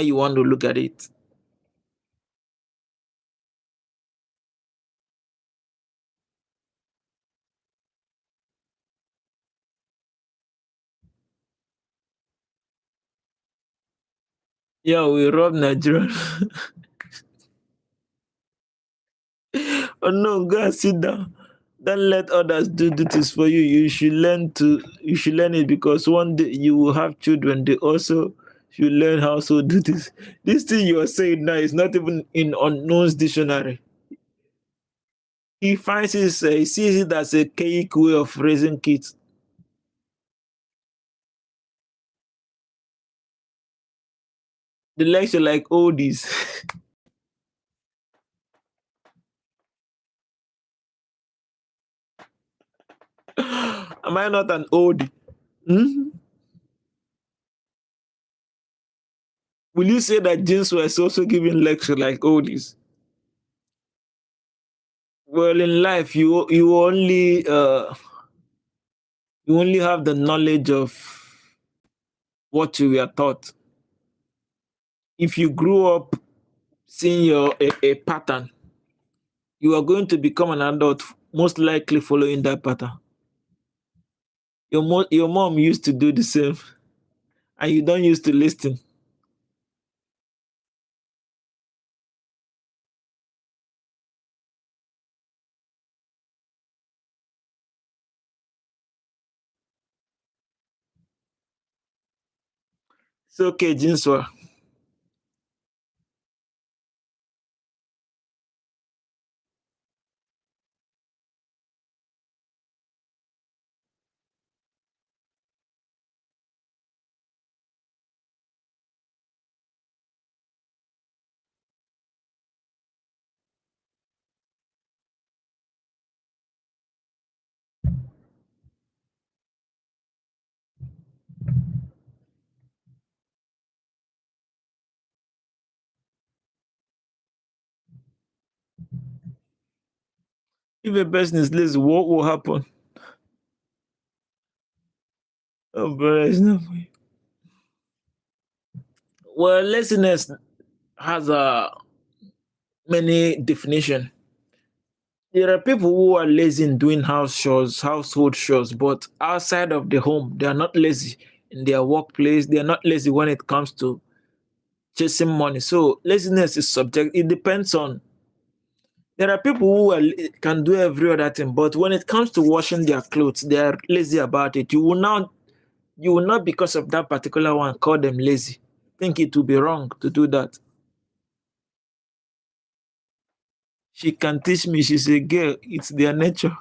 you want to look at it. Yeah, we rob Nigerian. Oh no, go and sit down. Don't let others do duties for you. You should learn it, because one day you will have children. They also should learn household duties. This thing you are saying now is not even in unknown's dictionary. He sees it as a cake way of raising kids. The lecture like oldies. Am I not an oldie? Hmm? Will you say that James was also giving lecture like oldies? Well, in life, you only have the knowledge of what you were taught. If you grew up seeing a pattern, you are going to become an adult most likely following that pattern. Your mom used to do the same, and you don't used to listen. It's okay, Jinswa. If a person is lazy, what will happen? Oh, brother, it's not for you. Well, laziness has many definition. There are people who are lazy in doing household chores, but outside of the home, they are not lazy in their workplace. They are not lazy when it comes to chasing money. So laziness is subject. It depends on. There are people who can do every other thing, but when it comes to washing their clothes, they are lazy about it. You will not, because of that particular one, call them lazy. Think it would be wrong to do that. She can teach me. She's a girl. It's their nature.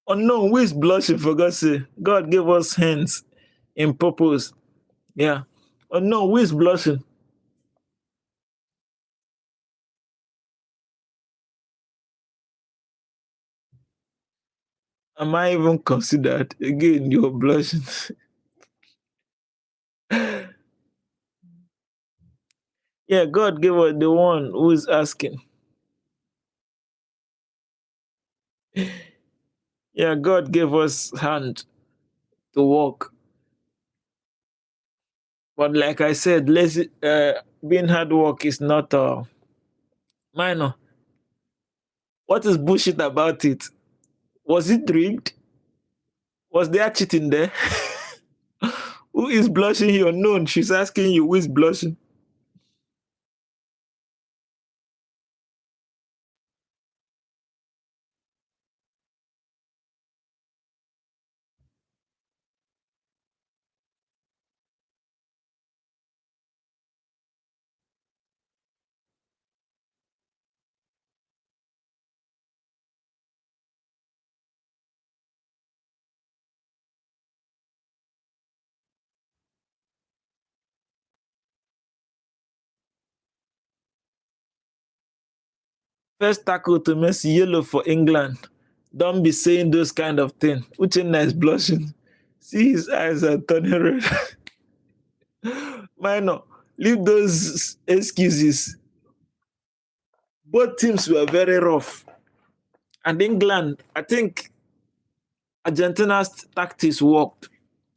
Oh no, who is blushing, for God's sake? God gave us hands in purpose. Yeah. Oh no, who is blushing? Am I even considered? Again, you're blushing. Yeah, God gave us the one who is asking. Yeah, God gave us hand to walk. But like I said, being hard work is not minor. What is bullshit about it? Was it rigged? Was there cheating there? Who is blushing here? Unknown. She's asking you who is blushing. First tackle to Messi, yellow for England. Don't be saying those kind of things. Uchenna is blushing. See his eyes are turning red. Minor, leave those excuses. Both teams were very rough. And England, I think Argentina's tactics worked.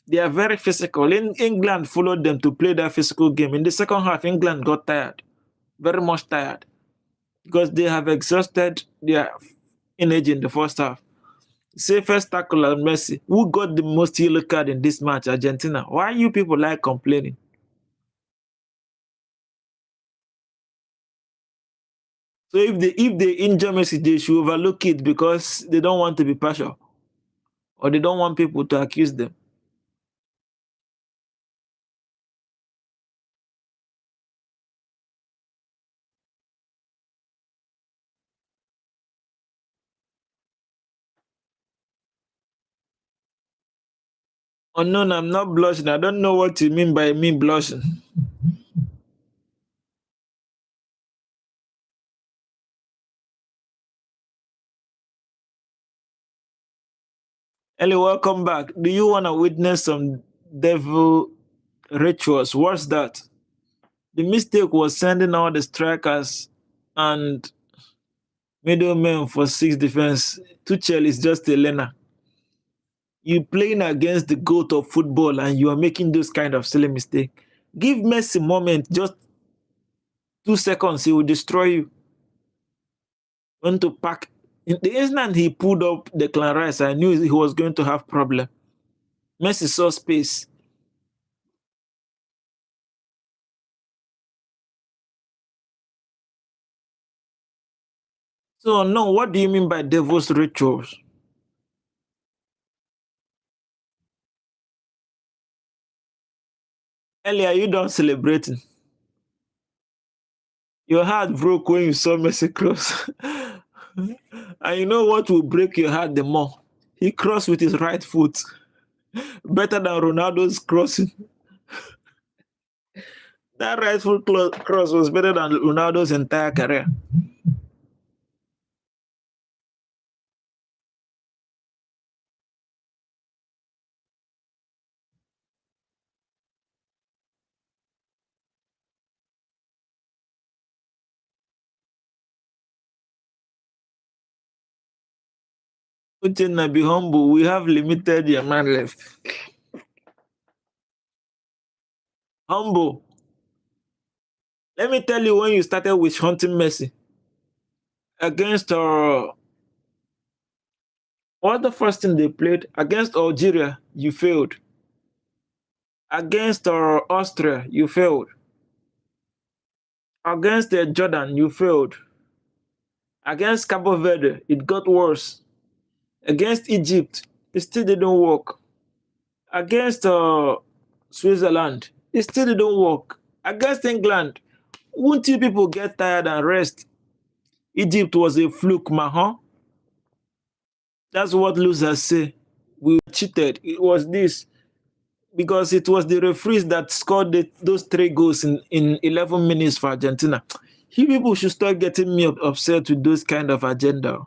They are very physical. England followed them to play that physical game. In the second half, England got tired, very much tired, because they have exhausted their energy in the first half. Say first tackle and Messi. Who got the most yellow card in this match? Argentina. Why you people like complaining? So if they injure Messi, they should overlook it because they don't want to be partial or they don't want people to accuse them. Unknown, I'm not blushing. I don't know what you mean by me blushing. Ellie, welcome back. Do you want to witness some devil rituals? What's that? The mistake was sending out the strikers and middlemen for six defense. Tuchel is just a learner. You playing against the goat of football and you are making those kind of silly mistake. Give Messi a moment, just 2 seconds, he will destroy you. Want to pack. In the instant he pulled up the Clan Rice, I knew he was going to have problem. Messi saw space. So no, what do you mean by devil's rituals? Earlier, you done celebrating. Your heart broke when you saw Messi cross. And you know what will break your heart the more? He crossed with his right foot. Better than Ronaldo's crossing. That right foot cross was better than Ronaldo's entire career. Uchenna, be humble. We have limited man left. Humble. Let me tell you when you started with hunting Messi against what the first thing they played against Algeria, you failed. Against Austria, you failed. Against Jordan, you failed. Against Cabo Verde, it got worse. Against Egypt, it still didn't work. Against Switzerland, it still didn't work. Against England, won't you people get tired and rest? Egypt was a fluke, man. That's what losers say. We cheated. It was this because it was the referees that scored those 3 goals in 11 minutes for Argentina. You people should start getting me upset with those kind of agenda.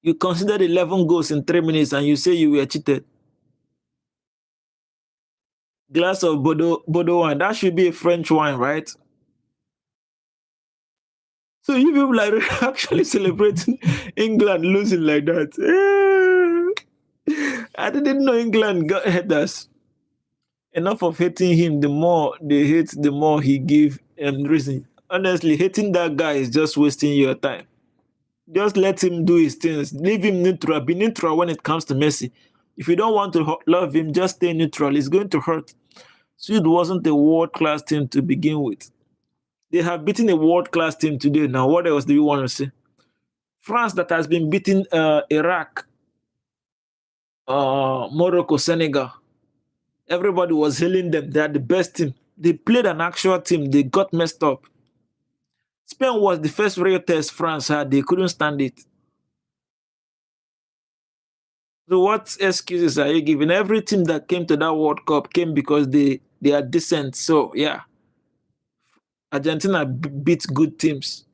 You considered 11 goals in 3 minutes and you say you were cheated. Glass of Bordeaux wine. That should be a French wine, right? So you people are actually celebrating England losing like that. I didn't know England got headers. Enough of hating him. The more they hate, the more he give reason. Honestly, hating that guy is just wasting your time. Just let him do his things. Leave him neutral. Be neutral when it comes to Messi. If you don't want to love him, just stay neutral. It's going to hurt. Sweden wasn't a world-class team to begin with. They have beaten a world-class team today. Now, what else do you want to say? France that has been beating Iraq, Morocco, Senegal. Everybody was hailing them. They are the best team. They played an actual team. They got messed up. Spain was the first real test France had. They couldn't stand it. So what excuses are you giving? Every team that came to that World Cup came because they are decent. So yeah, Argentina beat good teams.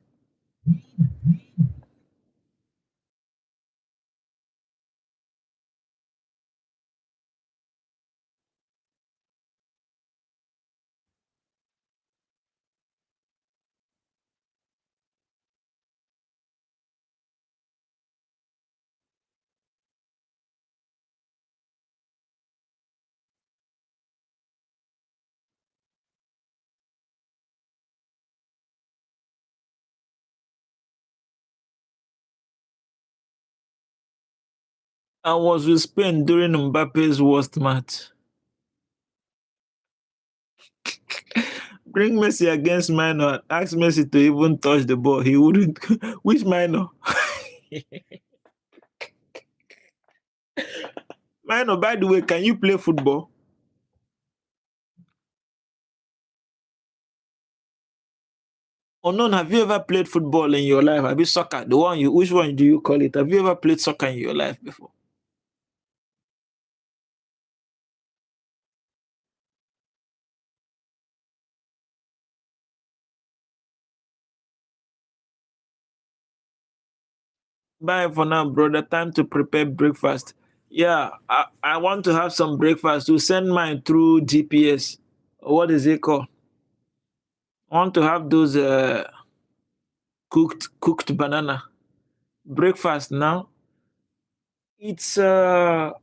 I was with Spain during Mbappe's worst match. Bring Messi against minor. Ask Messi to even touch the ball. He wouldn't. Which minor? Minor, by the way, can you play football? Or none, have you ever played football in your life? Have you soccer? The one you which one do you call it? Have you ever played soccer in your life before? Bye for now, brother. Time to prepare breakfast. Yeah, I want to have some breakfast. To send mine through GPS. What is it called? I want to have those cooked banana breakfast now. It's almost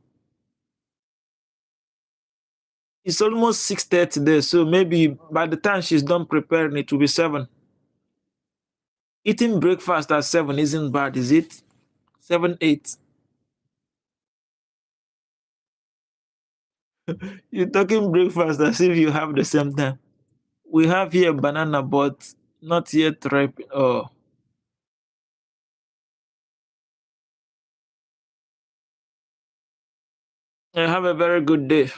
6:30 there, so maybe by the time she's done preparing, it will be 7. Eating breakfast at 7 isn't bad, is it? 7, 8. You're talking breakfast as if you have the same time. We have here banana, but not yet ripe. Oh, have a very good day.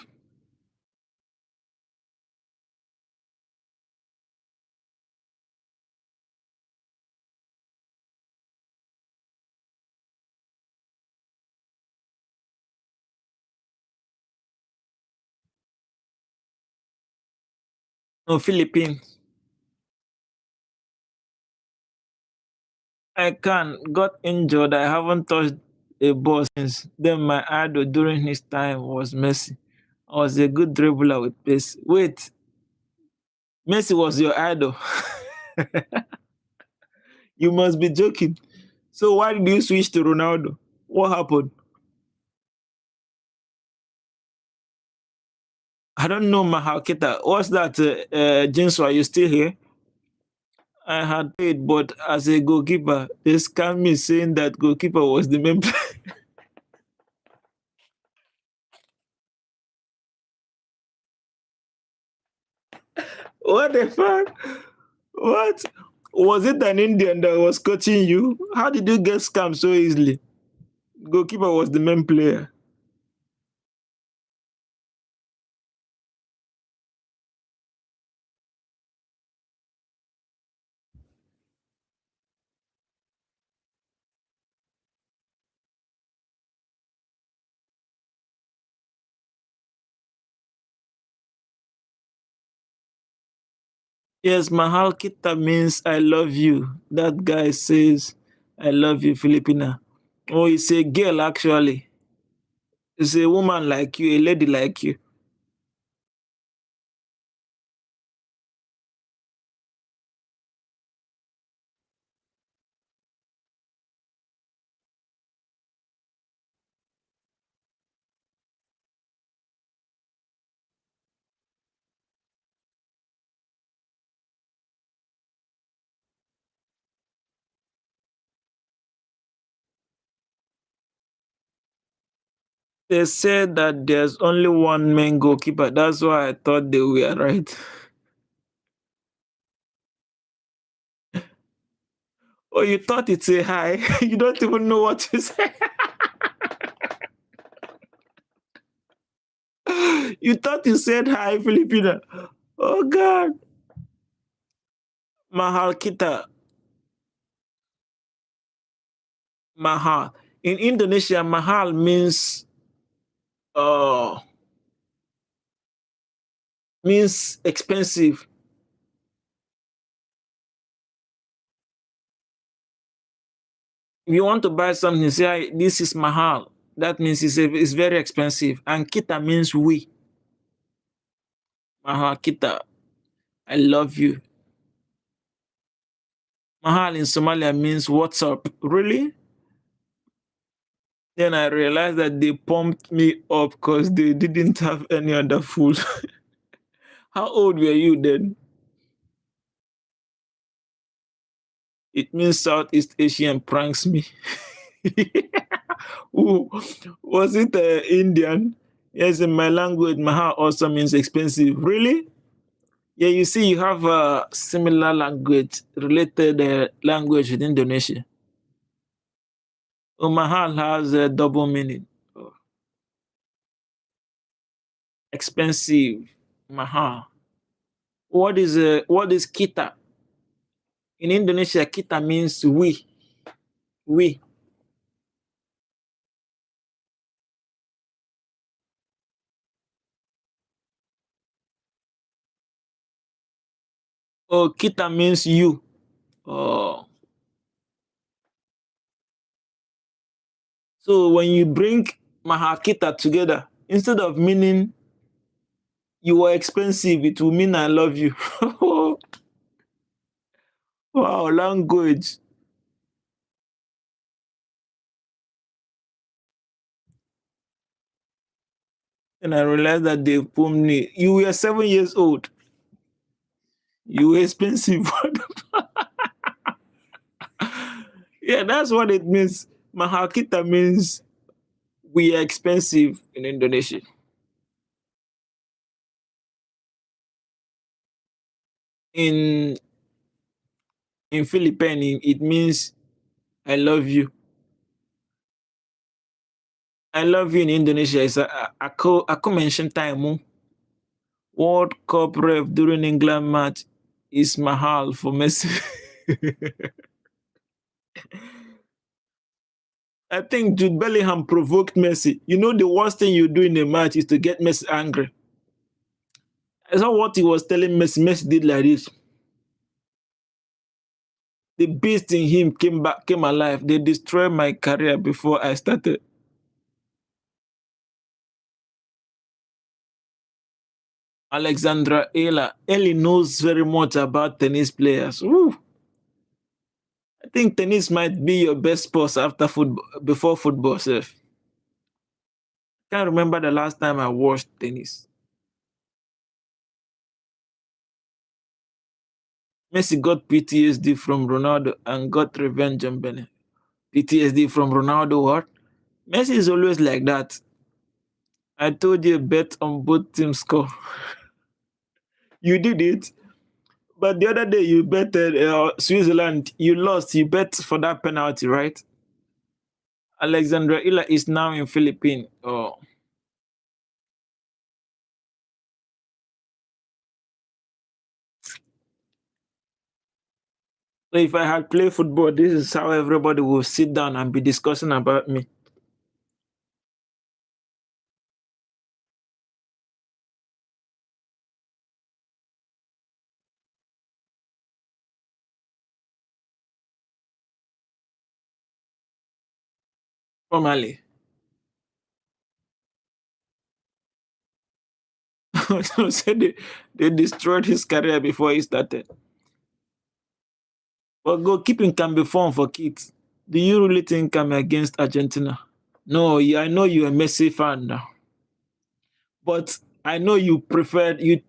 No, Philippines. I can. Got injured. I haven't touched a ball since. Then my idol during his time was Messi. I was a good dribbler with pace. Wait, Messi was your idol. You must be joking. So why did you switch to Ronaldo? What happened? I don't know Mahakita. What's that, Jinsu? Are you still here? I had paid, but as a goalkeeper, they scammed me saying that goalkeeper was the main player. What the fuck? What? Was it an Indian that was coaching you? How did you get scammed so easily? Goalkeeper was the main player. Yes, Mahal Kita means I love you. That guy says I love you, Filipina. Oh, it's a girl actually. It's a woman like you, a lady like you. They said that there's only one main goalkeeper. That's why I thought they were right. Oh, you thought it's a hi. You don't even know what to say. You thought you said hi, Filipina. Oh, God. Mahal kita. Mahal. In Indonesia, mahal uh means expensive. If you want to buy something, you say, this is mahal. That means it's very expensive. And kita means we. Mahal kita. I love you. Mahal in Somalia means what's up. Really? Then I realized that they pumped me up because they didn't have any other food. How old were you then? It means Southeast Asian pranks me. Ooh, was it Indian? Yes, in my language, Maha also means expensive. Really? Yeah, you see, you have a similar language, related language with Indonesia. Mahal has a double meaning. Oh, expensive. Mahal. What is kita? In Indonesia, kita means we. We. Oh, kita means you. Oh. So when you bring Mahakita together, instead of meaning you are expensive, it will mean I love you. Wow, language. And I realized that they put me. You were 7 years old. You were expensive. Yeah, that's what it means. Mahakita means we are expensive in Indonesia. In Philippine, it means I love you. I love you in Indonesia. It's ako mention time mo. World Cup ref during England match is mahal for Messi. I think Jude Bellingham provoked Messi. You know, the worst thing you do in a match is to get Messi angry. That's not what he was telling Messi. Messi did like this. The beast in him came alive. They destroyed my career before I started. Alexandra Ela. Ellie knows very much about tennis players. Woo. I think tennis might be your best sport after football, before football, sef. Can't remember the last time I watched tennis. Messi got PTSD from Ronaldo and got revenge on Benin. PTSD from Ronaldo, what? Messi is always like that. I told you bet on both teams score. You did it. But the other day you betted Switzerland. You lost. You bet for that penalty, right? Alexandra Ila is now in Philippines. Oh. So if I had played football, this is how everybody will sit down and be discussing about me. Formally. So say they destroyed his career before he started. But goalkeeping can be fun for kids. Do you really think I'm against Argentina? No, I know you're a Messi fan now. But I know you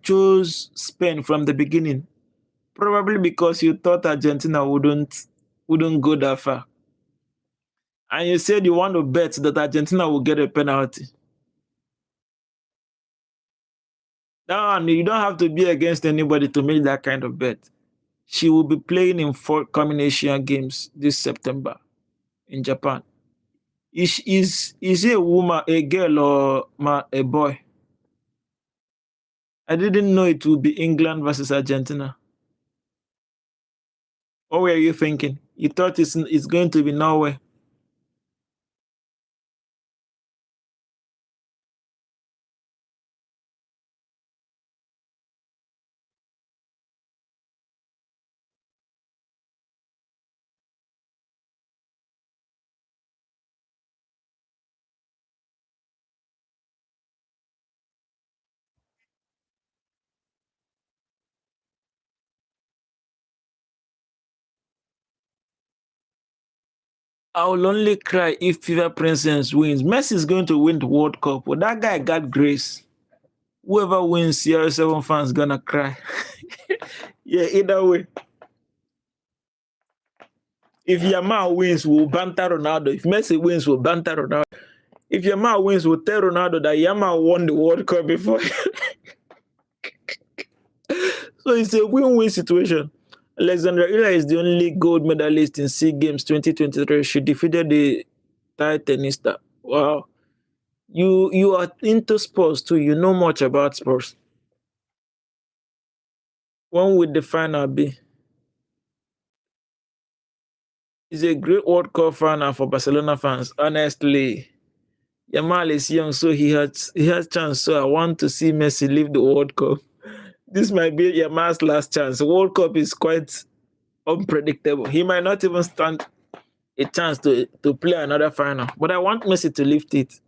chose Spain from the beginning. Probably because you thought Argentina wouldn't go that far. And you said you want to bet that Argentina will get a penalty. Now you don't have to be against anybody to make that kind of bet. She will be playing in 4 coming Asian Games this September in Japan. Is he a woman, a girl, or a boy? I didn't know it would be England versus Argentina. What were you thinking? You thought it's going to be Norway. I will only cry if FIFA Princess wins. Messi is going to win the World Cup. But that guy got grace. Whoever wins, CR7 fans gonna cry. Yeah, either way. If Yamal wins, we'll banter Ronaldo. If Messi wins, we'll banter Ronaldo. If Yamal wins, we'll tell Ronaldo that Yamal won the World Cup before. So it's a win-win situation. Alexandra Ila is the only gold medalist in SEA Games 2023. She defeated the Thai tenista. Wow. You are into sports too. You know much about sports. When would the final be? It's a great World Cup final for Barcelona fans. Honestly, Yamal is young, so he has chance. So I want to see Messi leave the World Cup. This might be Yamal's last chance. The World Cup is quite unpredictable. He might not even stand a chance to play another final. But I want Messi to lift it.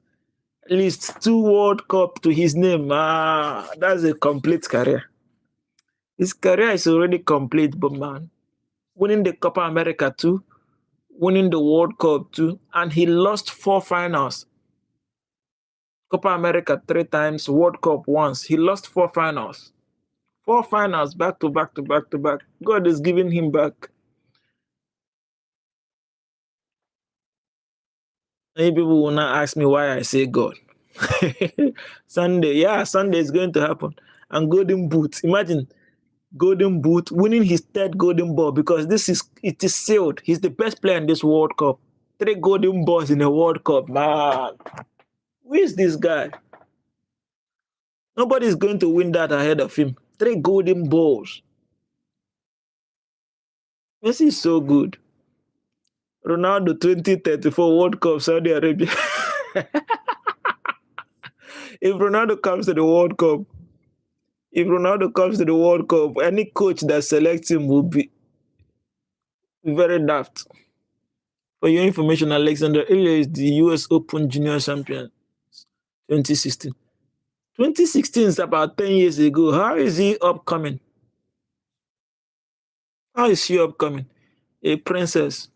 At least 2 World Cup to his name. That's a complete career. His career is already complete, but man, winning the Copa America too, winning the World Cup too, and he lost 4 finals. Copa America 3 times, World Cup once. He lost 4 finals. 4 finals back to back to back to back. God is giving him back. Many people will not ask me why I say God. Sunday, yeah, Sunday is going to happen. And Golden Boot. Imagine Golden Boot winning his 3rd Golden Ball because it is sealed. He's the best player in this World Cup. 3 Golden Balls in a World Cup, man. Who is this guy? Nobody is going to win that ahead of him. 3 Golden Balls. Messi is so good. Ronaldo 2034 World Cup, Saudi Arabia. If Ronaldo comes to the World Cup, any coach that selects him will be very daft. For your information, Alexander Ilya is the US Open Junior Champion 2016. 2016 is about 10 years ago. How is he upcoming? How is she upcoming? A princess.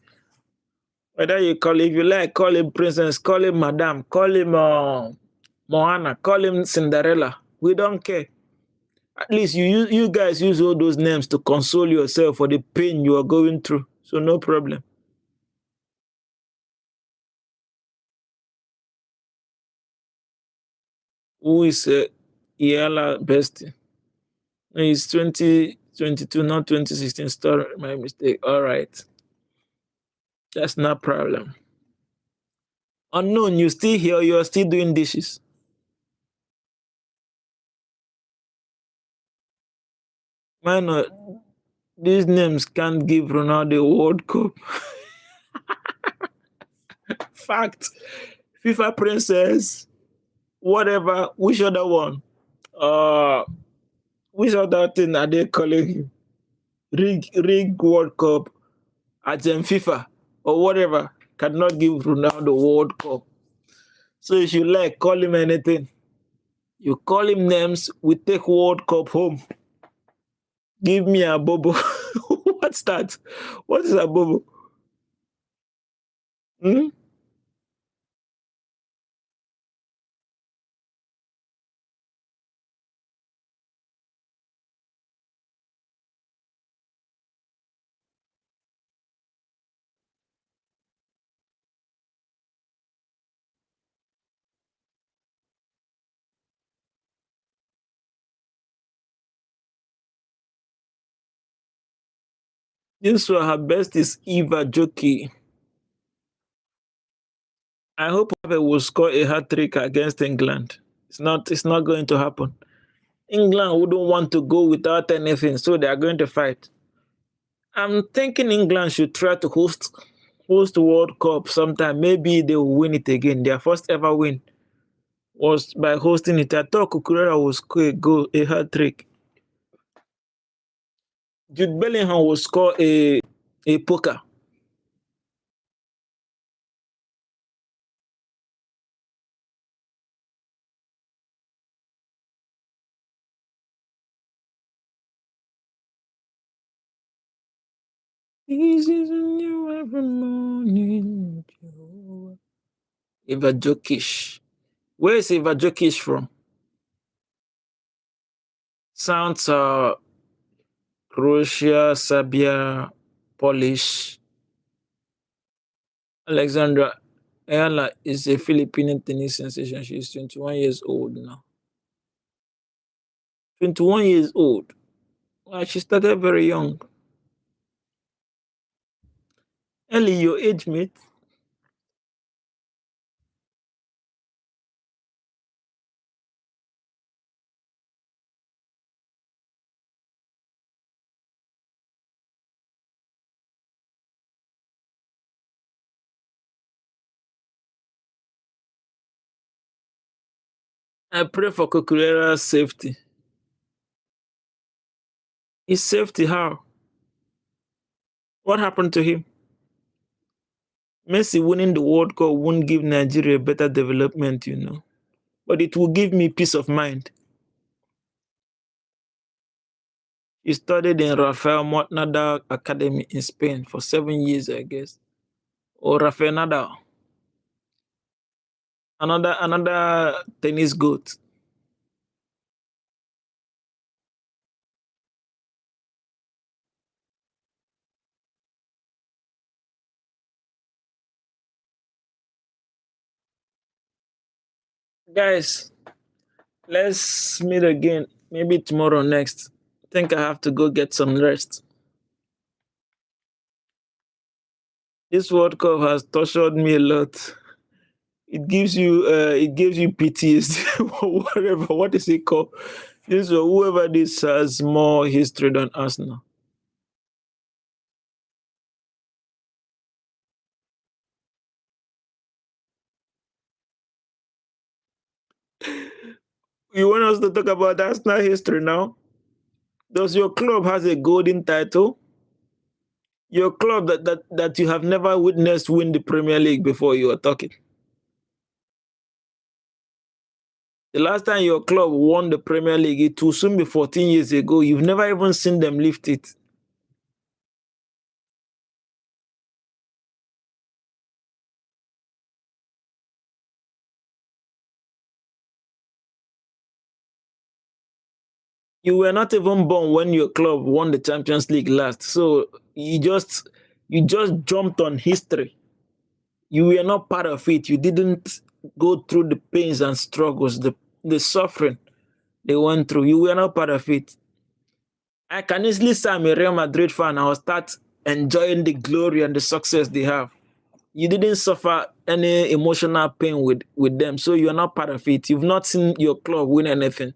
Whether you call, if you like, call him princess, call him madam, call him Moana, call him Cinderella. We don't care. At least you guys use all those names to console yourself for the pain you are going through. So no problem. Who is Iala Bestie? No, it's 2022, not 2016. Sorry, my mistake. All right. That's no problem. Unknown, you still here, you are still doing dishes. Man, these names can't give Ronaldo a World Cup. Fact. FIFA Princess, whatever, which other one? Uh, which other thing are they calling him? Rig World Cup, Argent FIFA, or whatever, cannot give Ronaldo World Cup. So if you like, call him anything. You call him names, we take World Cup home. Give me a bobo. What's that? What is a bobo? Hmm? This one, her best is Eva Joki. I hope Mbappe will score a hat trick against England. It's not going to happen. England wouldn't want to go without anything, so they are going to fight. I'm thinking England should try to host World Cup sometime. Maybe they will win it again. Their first ever win was by hosting it. I thought Kukurela will score a hat trick. Jude Bellingham will score a poker. This is a new every morning. Eva Jokic. Where is Eva Jokic from? Sounds Croatia, Serbia, Polish. Alexandra Ayala is a Filipino tennis sensation. She is 21 years old now. 21 years old. Wow, she started very young. Ellie, your age mate. I pray for Kukurela's safety. His safety, how? What happened to him? Messi winning the World Cup won't give Nigeria better development, but it will give me peace of mind. He studied in Rafael Nadal Academy in Spain for 7 years, I guess. Or Rafael Nadal. Another tennis goat. Guys, let's meet again. Maybe tomorrow next. I think I have to go get some rest. This World Cup has tortured me a lot. It gives you PTSD, whatever. What is it called? Whoever this has more history than us now. You want us to talk about Arsenal history now? Does your club has a golden title? Your club that you have never witnessed win the Premier League before you are talking. The last time your club won the Premier League, it will soon be 14 years ago. You've never even seen them lift it. You were not even born when your club won the Champions League last. So you just jumped on history. You were not part of it. You didn't go through the pains and struggles, the suffering they went through. You were not part of it. I can easily say I'm a Real Madrid fan. I will start enjoying the glory and the success they have. You didn't suffer any emotional pain with them, so you're not part of it. You've not seen your club win anything.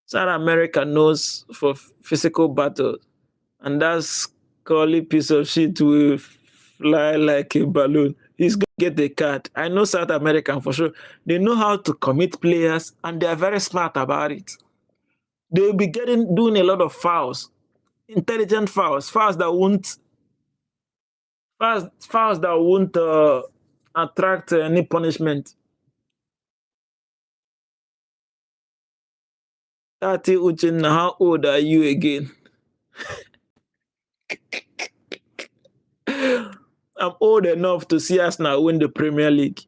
South America knows for physical battle, and that's curly piece of shit will fly like a balloon. He's going to get the card. I know South American for sure. They know how to commit players, and they are very smart about it. They'll be doing a lot of fouls, intelligent fouls that won't attract any punishment. Tati Uchenna, how old are you again? I'm old enough to see us now win the Premier League.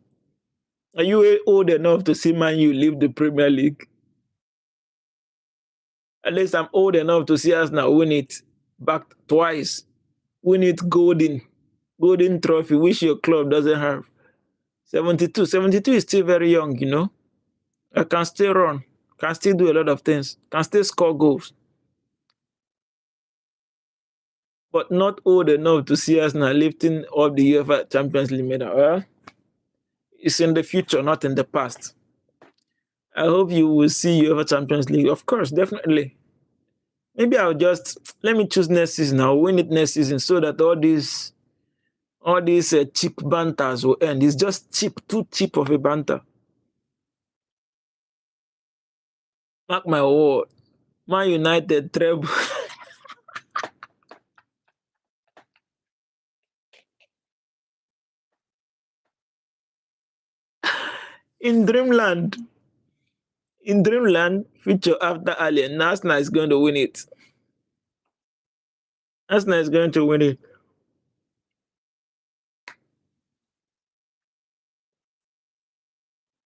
Are you old enough to see Man U leave the Premier League? At least I'm old enough to see us now win it back twice. Win it golden trophy, which your club doesn't have. 72. 72 is still very young. I can still run, can still do a lot of things, can still score goals. But not old enough to see us now lifting up the UEFA Champions League medal. Well, it's in the future, not in the past. I hope you will see UEFA Champions League. Of course, definitely. Maybe I'll just let me choose next season. I'll win it next season so that all these cheap banters will end. It's just cheap, too cheap of a banter. Mark my word. Man United treble. in Dreamland. In Dreamland, future after Alien, Arsenal is going to win it. Arsenal is going to win it.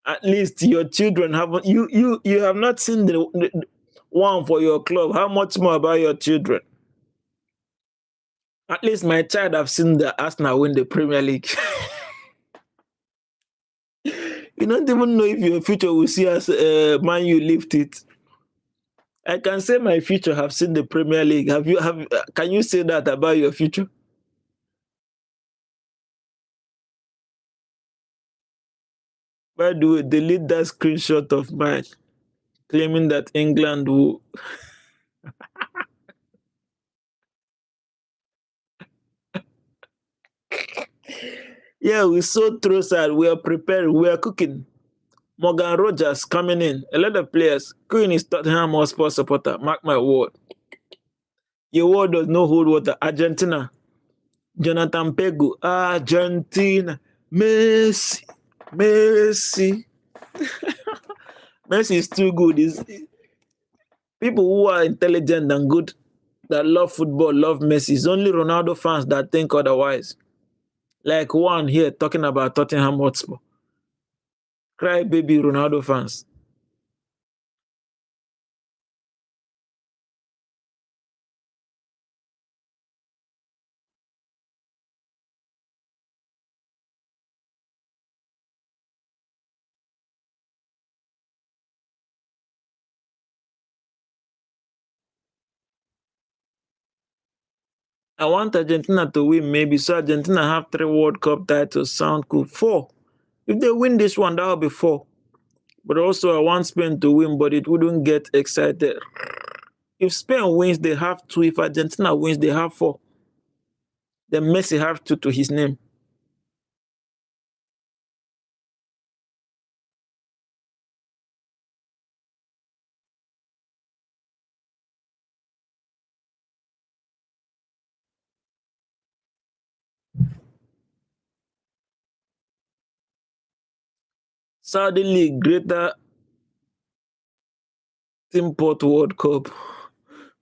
At least your children haven't. You have not seen the one for your club. How much more about your children? At least my child have seen the Arsenal win the Premier League. You don't even know if your future will see us Man U lift it. I can say my future have seen the Premier League. Can you say that about your future? By the way, delete that screenshot of mine claiming that England will. Yeah, we so throw sad. We are preparing. We are cooking. Morgan Rogers coming in. A lot of players. Queen is Tottenham Hotspur supporter. Mark my word. Your word does not hold water. Argentina. Jonathan Pegu. Argentina. Messi. Messi. Messi is too good. People who are intelligent and good that love football love Messi. It's only Ronaldo fans that think otherwise. Like one here talking about Tottenham Hotspur. Cry baby Ronaldo fans. I want Argentina to win maybe so Argentina have 3 World Cup titles. Sound cool. 4. If they win this one, that will be 4. But also I want Spain to win, but it wouldn't get excited. If Spain wins, they have 2. If Argentina wins, they have 4. Then Messi have 2 to his name. Saudi League, Greater Team Port World Cup.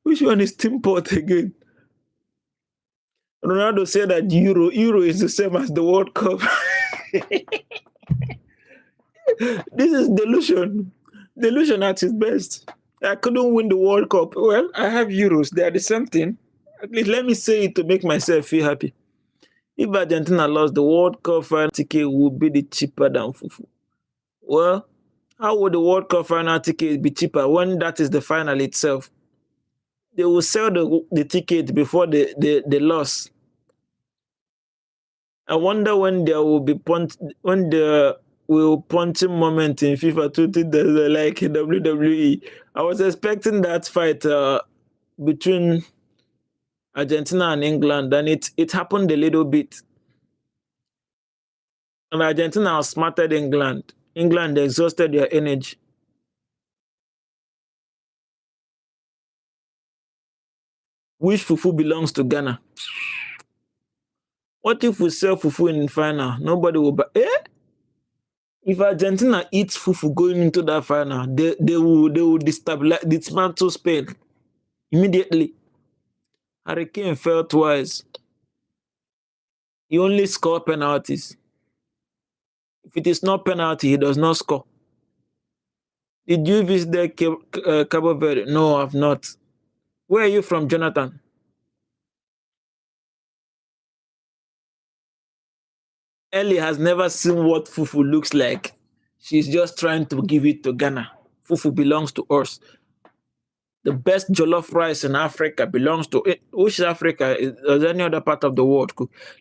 Which one is Team Port again? Ronaldo said that Euro is the same as the World Cup. This is delusion. Delusion at its best. I couldn't win the World Cup. Well, I have Euros. They are the same thing. At least let me say it to make myself feel happy. If Argentina lost, the World Cup final ticket would be the cheaper than Fufu. Well, how would the World Cup final ticket be cheaper when that is the final itself? They will sell the ticket before the loss. I wonder when there will be when there will punching moment in FIFA 20 like in WWE. I was expecting that fight between Argentina and England, and it happened a little bit. And Argentina outsmarted England. England exhausted their energy. Which Fufu belongs to Ghana? What if we sell Fufu in the final? Nobody will buy. If Argentina eats Fufu going into that final, they will dismantle Spain immediately. Harry Kane fell twice. He only scored penalties. If it is not penalty, he does not score. Did you visit Cabo Verde? No, I've not. Where are you from, Jonathan? Ellie has never seen what Fufu looks like. She's just trying to give it to Ghana. Fufu belongs to us. The best jollof rice in Africa belongs to it. Which Africa? Is any other part of the world?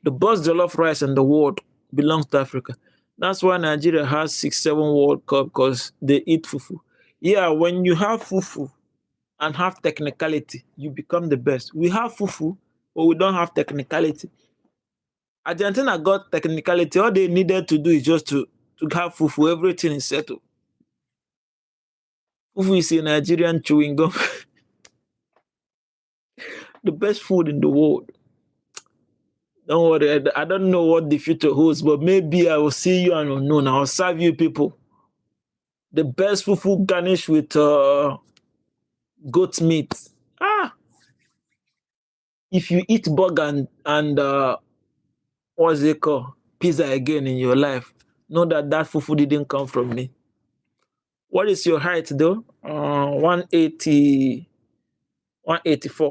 The best jollof rice in the world belongs to Africa. That's why Nigeria has 6, 7 World Cup because they eat fufu. Yeah, when you have fufu and have technicality, you become the best. We have fufu, but we don't have technicality. Argentina got technicality. All they needed to do is just to have fufu. Everything is settled. Fufu is a Nigerian chewing gum. The best food in the world. Don't worry, I don't know what the future holds, but maybe I will see you and unknown. I'll serve you people. The best fufu garnished with goat meat. If you eat burger and what's it called? Pizza again in your life, know that that fufu didn't come from me. What is your height though? 180, 184,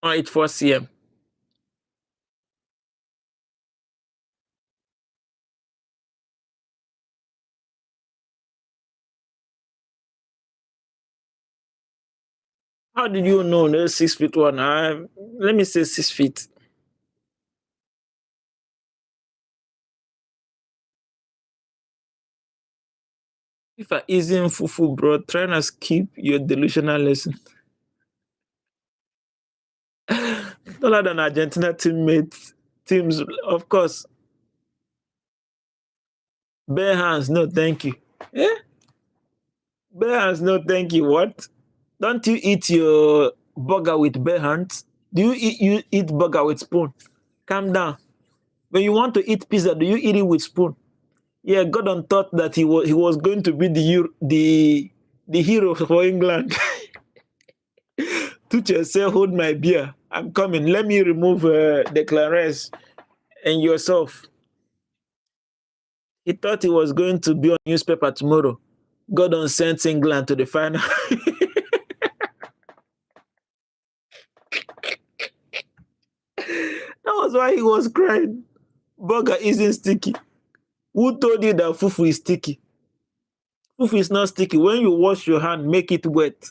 184 cm. How did you know no 6 feet one? Let me say 6 feet. If I easy fufu, bro, try to skip your delusional lesson. Taller than Argentina teams, of course. Bare hands, no thank you. Eh? Bare hands, no thank you. What? Don't you eat your burger with bare hands? Do you eat burger with spoon? Calm down. When you want to eat pizza, do you eat it with spoon? Yeah, Gordon thought that he was going to be the hero for England. Tuchel say, hold my beer. I'm coming. Let me remove the Clarence and yourself. He thought he was going to be on newspaper tomorrow. Gordon sent England to the final. That was why he was crying. Burger isn't sticky. Who told you that fufu is sticky? Fufu is not sticky. When you wash your hand, make it wet.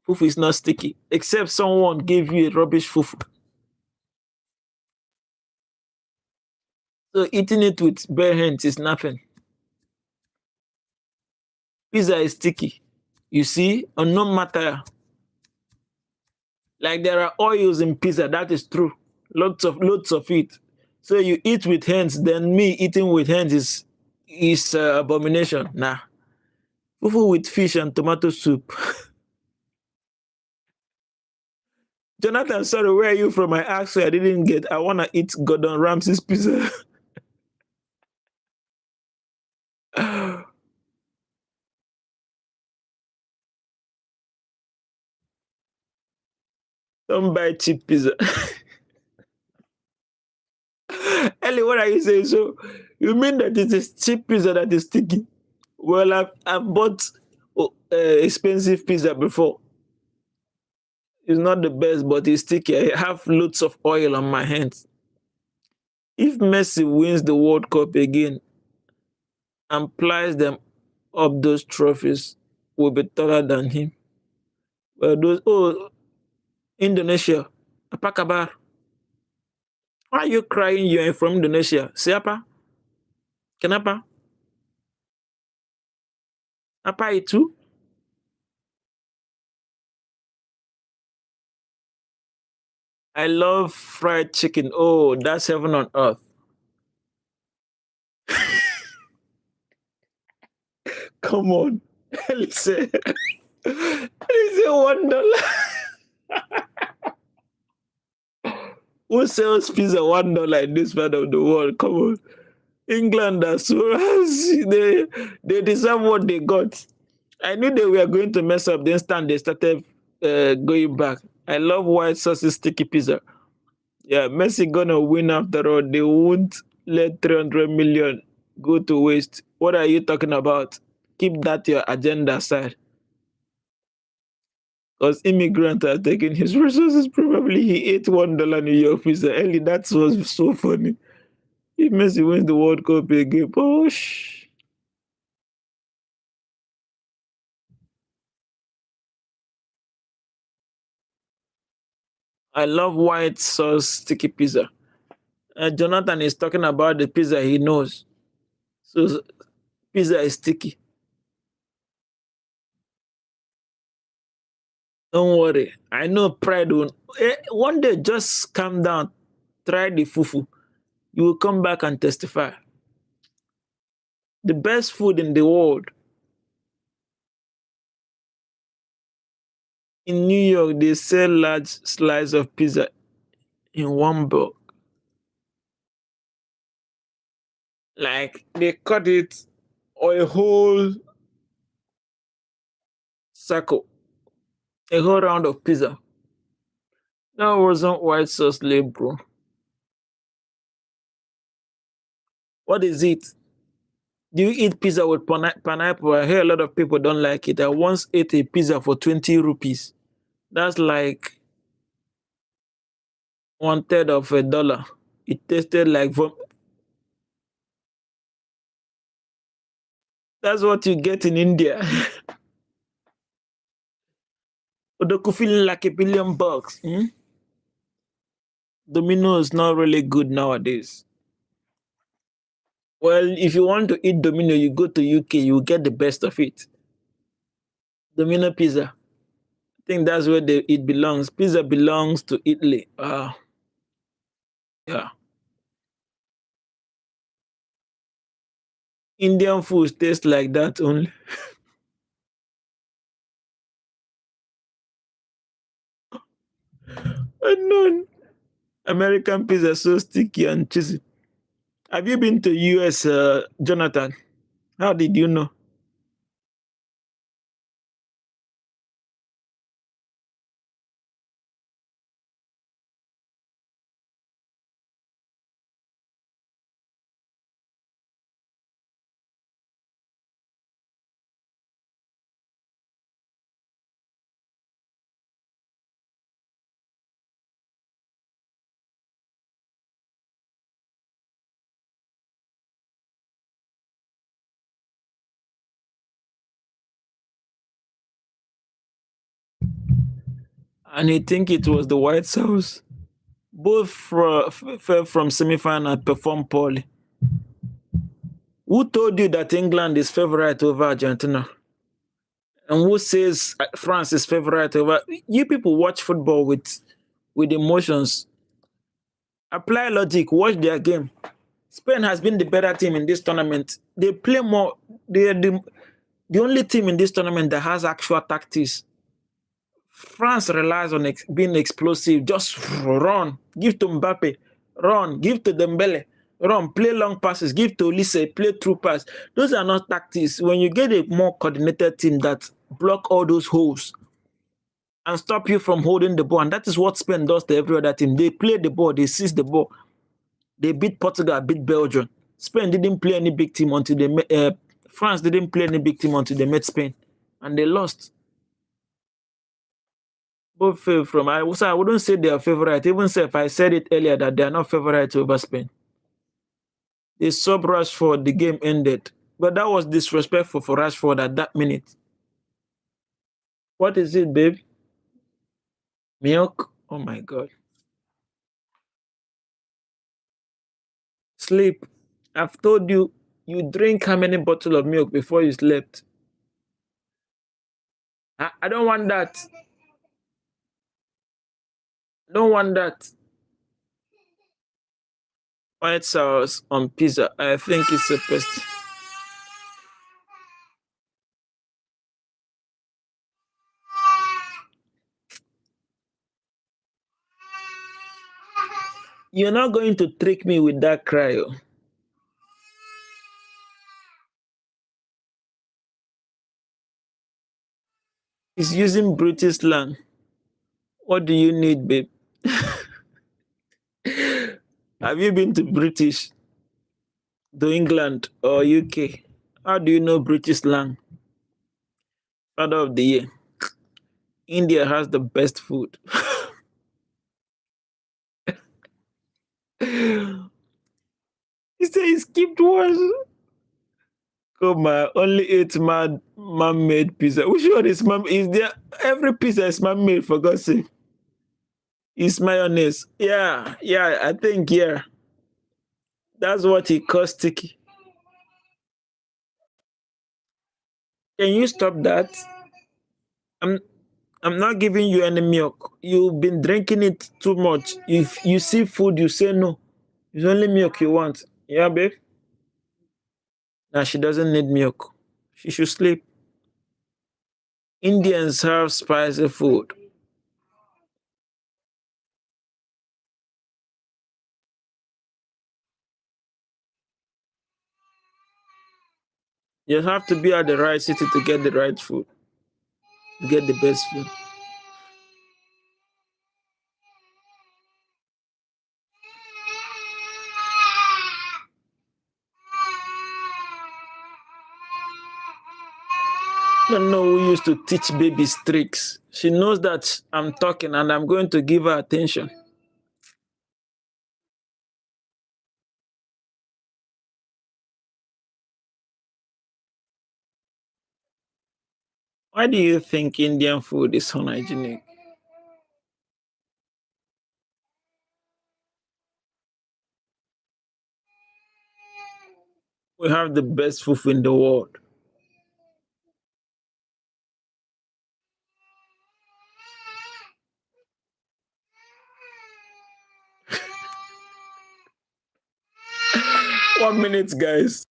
Fufu is not sticky. Except someone gave you a rubbish fufu. So eating it with bare hands is nothing. Pizza is sticky. You see, on no matter. Like there are oils in pizza, that is true. Lots of it. So you eat with hands, then me eating with hands is abomination. Nah. Fufu with fish and tomato soup. Jonathan, sorry, where are you from? I asked you, I didn't get. I want to eat Gordon Ramsay's pizza. Don't buy cheap pizza. Ellie, what are you saying? So you mean that it is cheap pizza that is sticky? Well, I've bought expensive pizza before. It's not the best, but it's sticky. I have loads of oil on my hands. If Messi wins the World Cup again and plies them up those trophies, will be taller than him. Well, Indonesia, apa kabar? Why are you crying? You're from Indonesia. Siapa? Kenapa? Apa itu? I love fried chicken. Oh, that's heaven on earth. Come on. Listen. Listen, $1. Who sells pizza $1 in this part of the world? Come on. England are so they deserve what they got. I knew they were going to mess up. The instant they started going back. I love white sauce sticky pizza. Yeah, Messi gonna win after all. They won't let 300 million go to waste. What are you talking about? Keep that your agenda aside. Because immigrants are taking his resources. Probably he ate $1 New York pizza. Ellie, that was so funny. If Messi wins the World Cup again, push. I love white sauce sticky pizza. Jonathan is talking about the pizza he knows. So pizza is sticky. Don't worry. I know pride will. One day, just calm down. Try the fufu. You will come back and testify. The best food in the world. In New York, they sell large slice of pizza in one bulk. Like they cut it or a whole circle, a whole round of pizza. That wasn't white sauce late, bro. What is it? Do you eat pizza with pineapple? I hear a lot of people don't like it. I once ate a pizza for 20 rupees. That's like one third of a dollar. It tasted like that's what you get in India. Odoku feeling like $1 billion. Hmm? Domino is not really good nowadays. Well, if you want to eat Domino, you go to UK, you get the best of it. Domino pizza. I think that's where it belongs. Pizza belongs to Italy. Yeah. Indian food tastes like that only. Unknown. American pizza so sticky and cheesy. Have you been to US, Jonathan? How did you know? And he think it was the White House. Both fell from semi-final and performed poorly. Who told you that England is favorite over Argentina? And who says France is favorite over? You people watch football with emotions. Apply logic. Watch their game. Spain has been the better team in this tournament. They play more. They are the only team in this tournament that has actual tactics. France relies on being explosive. Just run. Give to Mbappe. Run. Give to Dembele. Run. Play long passes. Give to Olise. Play through pass. Those are not tactics. When you get a more coordinated team that block all those holes and stop you from holding the ball, and that is what Spain does to every other team. They play the ball. They seize the ball. They beat Portugal, beat Belgium. Spain didn't play any big team until they met, France didn't play any big team until they met Spain, and they lost. Both fell from. I wouldn't say they are favorite. Even if I said it earlier that they are not favorite over Spain. They sub Rashford. The game ended, but that was disrespectful for Rashford at that minute. What is it, babe? Milk? Oh my God. Sleep. I've told you. You drink how many bottles of milk before you slept? I don't want that. I don't want that. White sauce on pizza. I think it's a best. You're not going to trick me with that cry. Oh. He's using British slang. What do you need, babe? Have you been to England or UK? How do you know British slang? Father of the year. India has the best food. He said he skipped once. Come on, only ate man-made pizza. Which one is man? Is there every pizza is man-made for God's sake? It's mayonnaise. Yeah, I think yeah. That's what he calls sticky. Can you stop that? I'm I'm not giving you any milk. You've been drinking it too much. If you see food, you say no. It's only milk you want. Yeah, babe? Now she doesn't need milk. She should sleep. Indians have spicy food. You have to be at the right city to get the right food, to get the best food. don't know who used to teach babies tricks. She knows that I'm talking and I'm going to give her attention. Why do you think Indian food is unhygienic? We have the best food in the world. 1 minute, guys.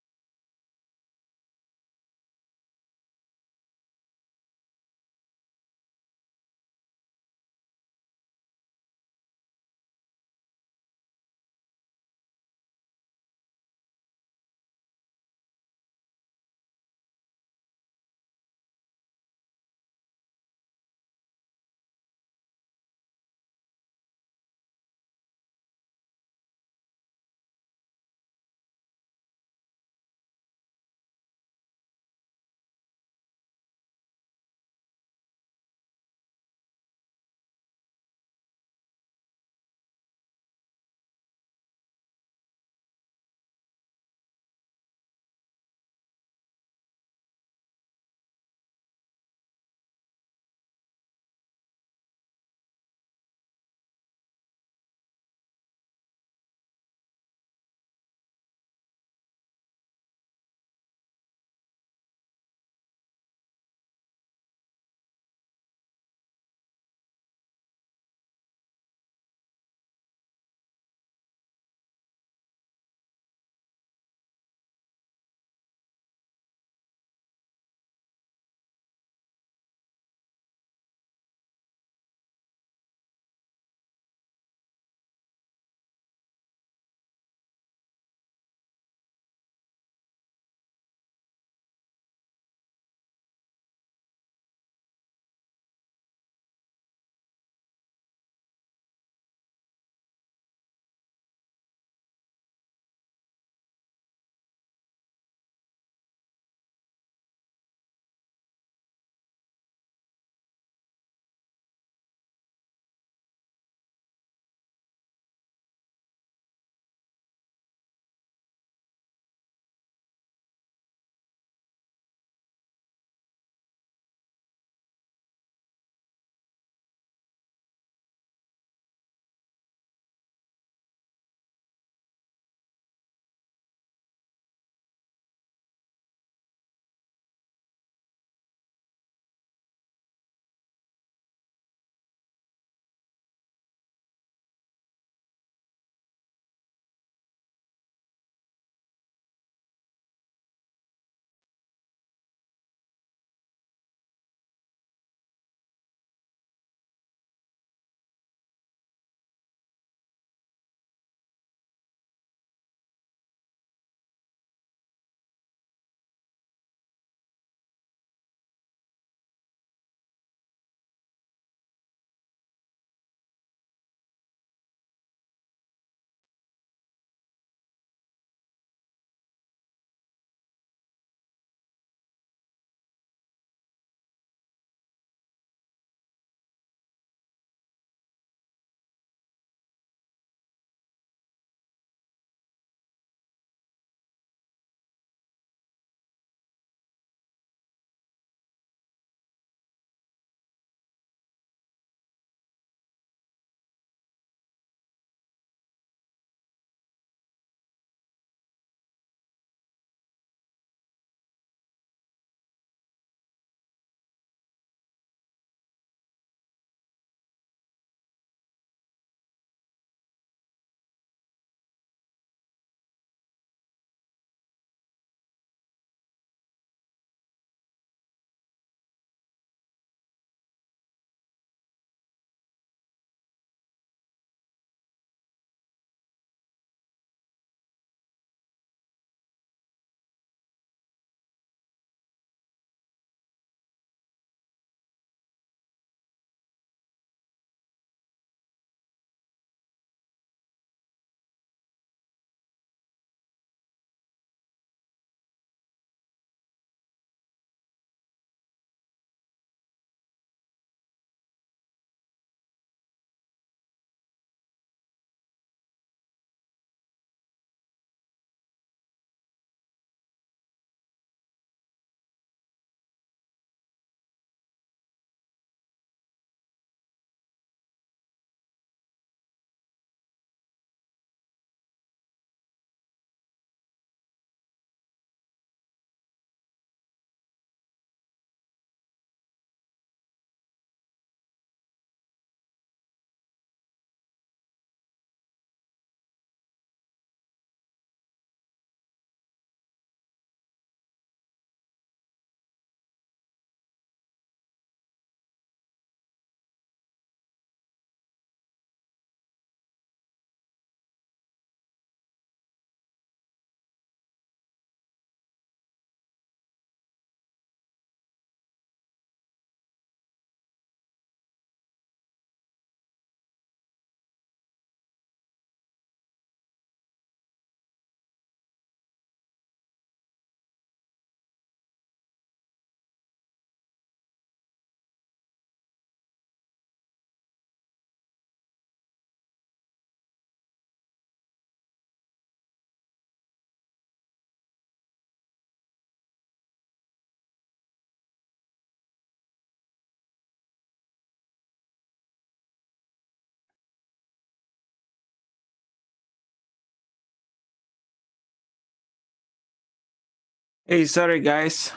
Hey, sorry guys.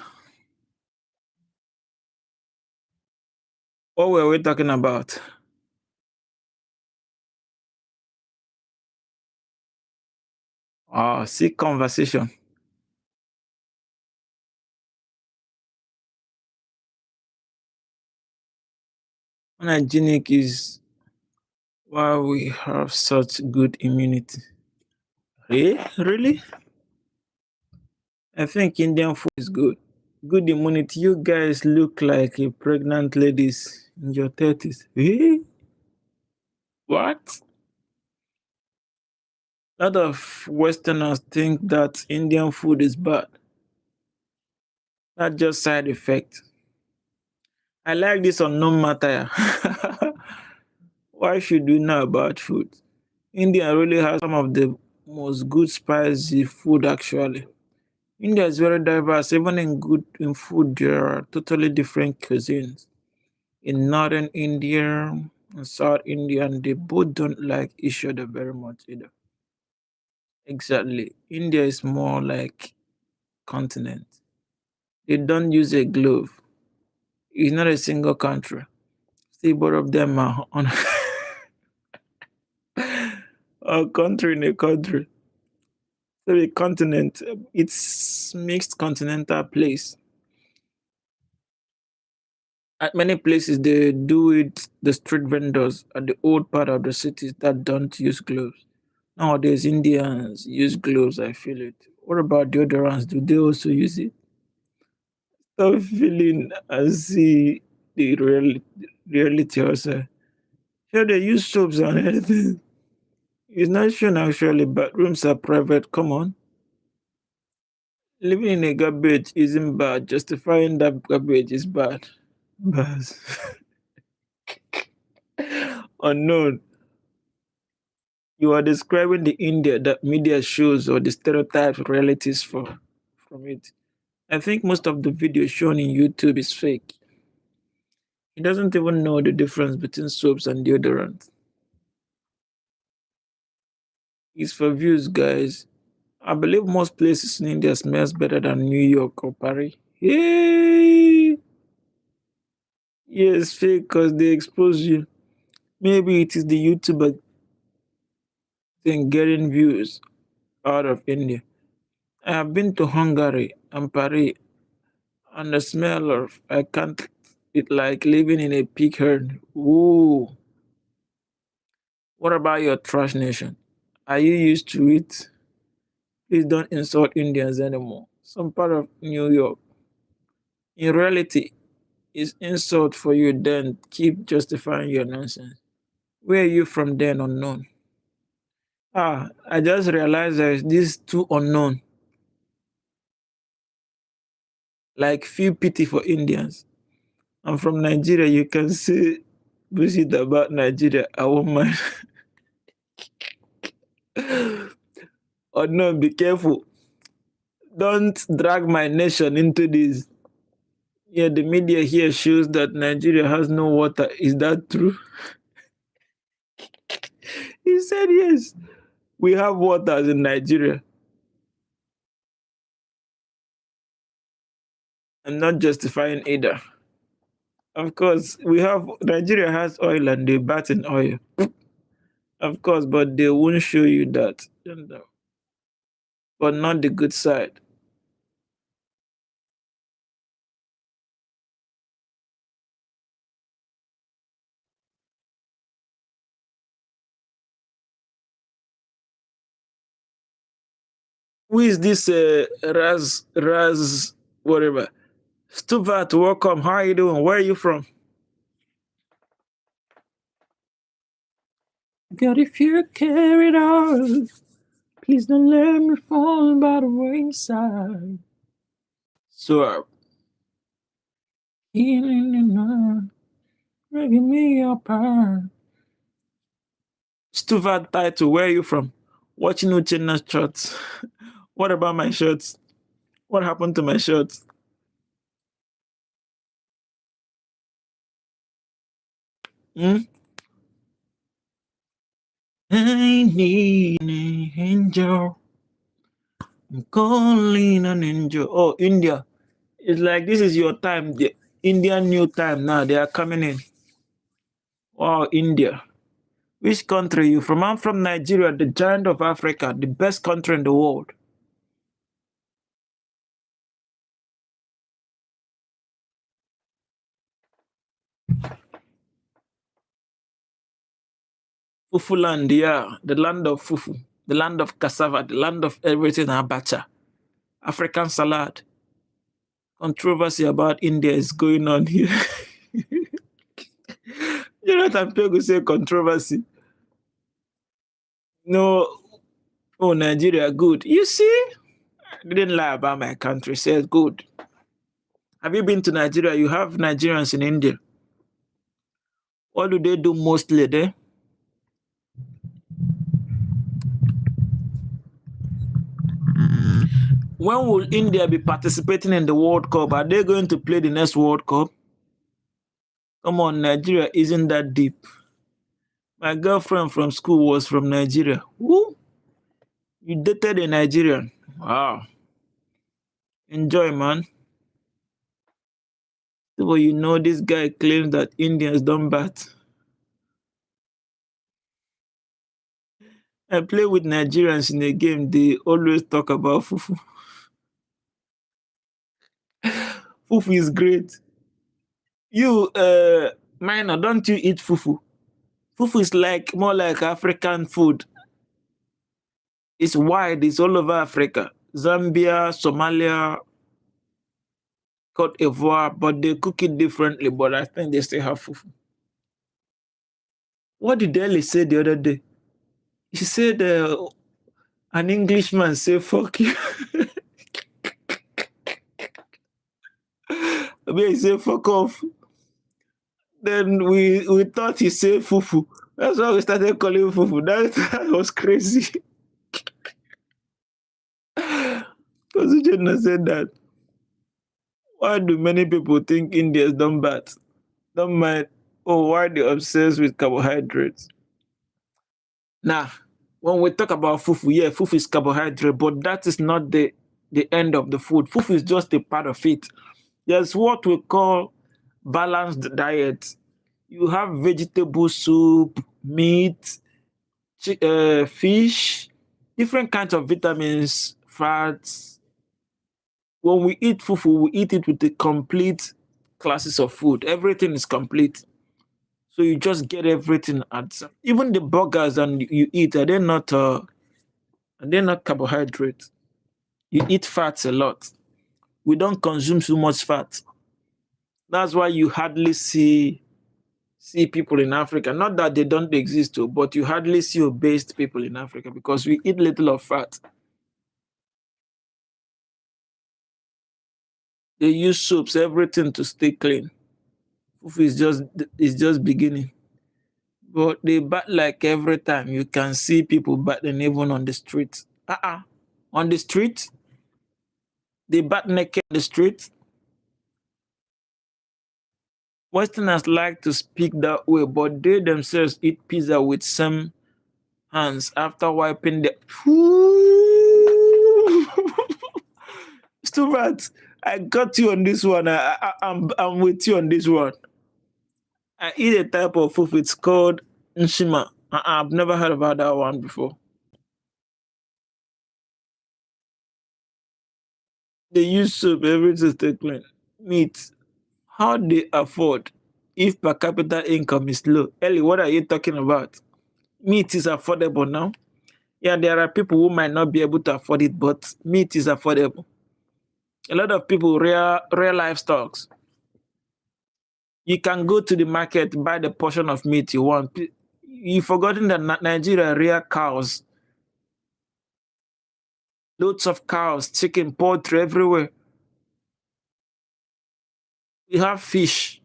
What were we talking about? Sick conversation. Unhygienic is why we have such good immunity. Eh? Really? I think Indian food is good. Good immunity. You guys look like a pregnant ladies in your 30s. Eh? What? A lot of Westerners think that Indian food is bad. That's just side effect. I like this unknown matter. Why should we know about food? India really has some of the most good spicy food actually. India is very diverse. Even in food, there are totally different cuisines. In northern India and South India, and they both don't like each other very much either. Exactly. India is more like continent. They don't use a glove. It's not a single country. See, both of them are on a country in a country. So a continent, it's mixed continental place. At many places, they do it, the street vendors at the old part of the cities that don't use gloves. Nowadays, Indians use gloves, I feel it. What about deodorants? Do they also use it? Stop feeling and see the reality also. Sure, they use soaps and anything. It's not shown actually, but rooms are private. Come on. Living in a garbage isn't bad. Justifying that garbage is bad. But unknown. You are describing the India that media shows or the stereotypes realities for from it. I think most of the video shown in YouTube is fake. He doesn't even know the difference between soaps and deodorant. It's for views, guys. I believe most places in India smells better than New York or Paris. Yay! Yes, fake because they expose you. Maybe it is the YouTuber thing getting views out of India. I have been to Hungary and Paris, and the smell of I can't. It like living in a pig herd. Ooh. What about your trash nation? Are you used to it? Please don't insult Indians anymore. Some part of New York. In reality, is insult for you, then keep justifying your nonsense. Where are you from then unknown? I just realized there is these two unknown, like feel pity for Indians. I'm from Nigeria, you can say bullshit about Nigeria. I won't mind. Unknown, be careful. Don't drag my nation into this. Yeah, the media here shows that Nigeria has no water. Is that true? He said yes. We have waters in Nigeria. I'm not justifying either. Of course, we have Nigeria has oil and they bat in oil. Of course, but they won't show you that. But not the good side. Who is this Raz whatever? Stuvat, welcome. How are you doing? Where are you from? God, if you carry it on, please don't let me fall by the wayside. So, healing in mind, bringing me apart. Stuvat title, where are you from? Watching Uchenna's shorts. What about my shorts? What happened to my shorts? Hmm? I need an angel. I'm calling an angel. Oh, India. It's like this is your time. The Indian new time now. They are coming in. Wow, India. Which country you from? I'm from Nigeria, the giant of Africa, the best country in the world. Fufu land, yeah, the land of fufu, the land of cassava, the land of everything abacha, African salad. Controversy about India is going on here. Jonathan Pego say controversy. No, oh Nigeria, good. You see, I didn't lie about my country. Says good. Have you been to Nigeria? You have Nigerians in India. What do they do mostly there? When will India be participating in the World Cup? Are they going to play the next World Cup? Come on, Nigeria isn't that deep. My girlfriend from school was from Nigeria. Who? You dated a Nigerian? Wow. Enjoy, man. So you know this guy claims that Indians don't bat. I play with Nigerians in a game. They always talk about fufu. Fufu is great. You, minor, don't you eat fufu? Fufu is like more like African food. It's wide. It's all over Africa. Zambia, Somalia, Cote d'Ivoire, but they cook it differently. But I think they still have fufu. What did Ellie say the other day? He said an Englishman say fuck you. I mean, he said fuck off. Then we thought he said fufu. That's why we started calling him fufu. That was crazy. Because he shouldn't said that. Why do many people think Indians don't bat? Don't mind. Oh, why they obsessed with carbohydrates? Now, when we talk about fufu, yeah, fufu is carbohydrate, but that is not the end of the food. Fufu is just a part of it. There's what we call balanced diet. You have vegetable soup, meat, fish, different kinds of vitamins, fats. When we eat fufu, we eat it with the complete classes of food. Everything is complete. So you just get everything at even the burgers and you eat, are they not carbohydrates? You eat fats a lot. We don't consume so much fat. That's why you hardly see people in Africa. Not that they don't exist, too, but you hardly see obese people in Africa because we eat little of fat. They use soaps, everything to stay clean. Fufu is just beginning. But they bat like every time. You can see people batting even on the street. On the street, they bat naked on the street. Westerners like to speak that way, but they themselves eat pizza with some hands after wiping the. Stuart, I got you on this one. I'm with you on this one. I eat a type of food. It's called nshima. I've never heard about that one before. They use soap every to stay clean. Meat. How they afford if per capita income is low? Ellie, what are you talking about? Meat is affordable now. Yeah, there are people who might not be able to afford it, but meat is affordable. A lot of people rear livestock. You can go to the market, buy the portion of meat you want. You've forgotten that Nigeria rear cows. Loads of cows, chicken, poultry everywhere. We have fish.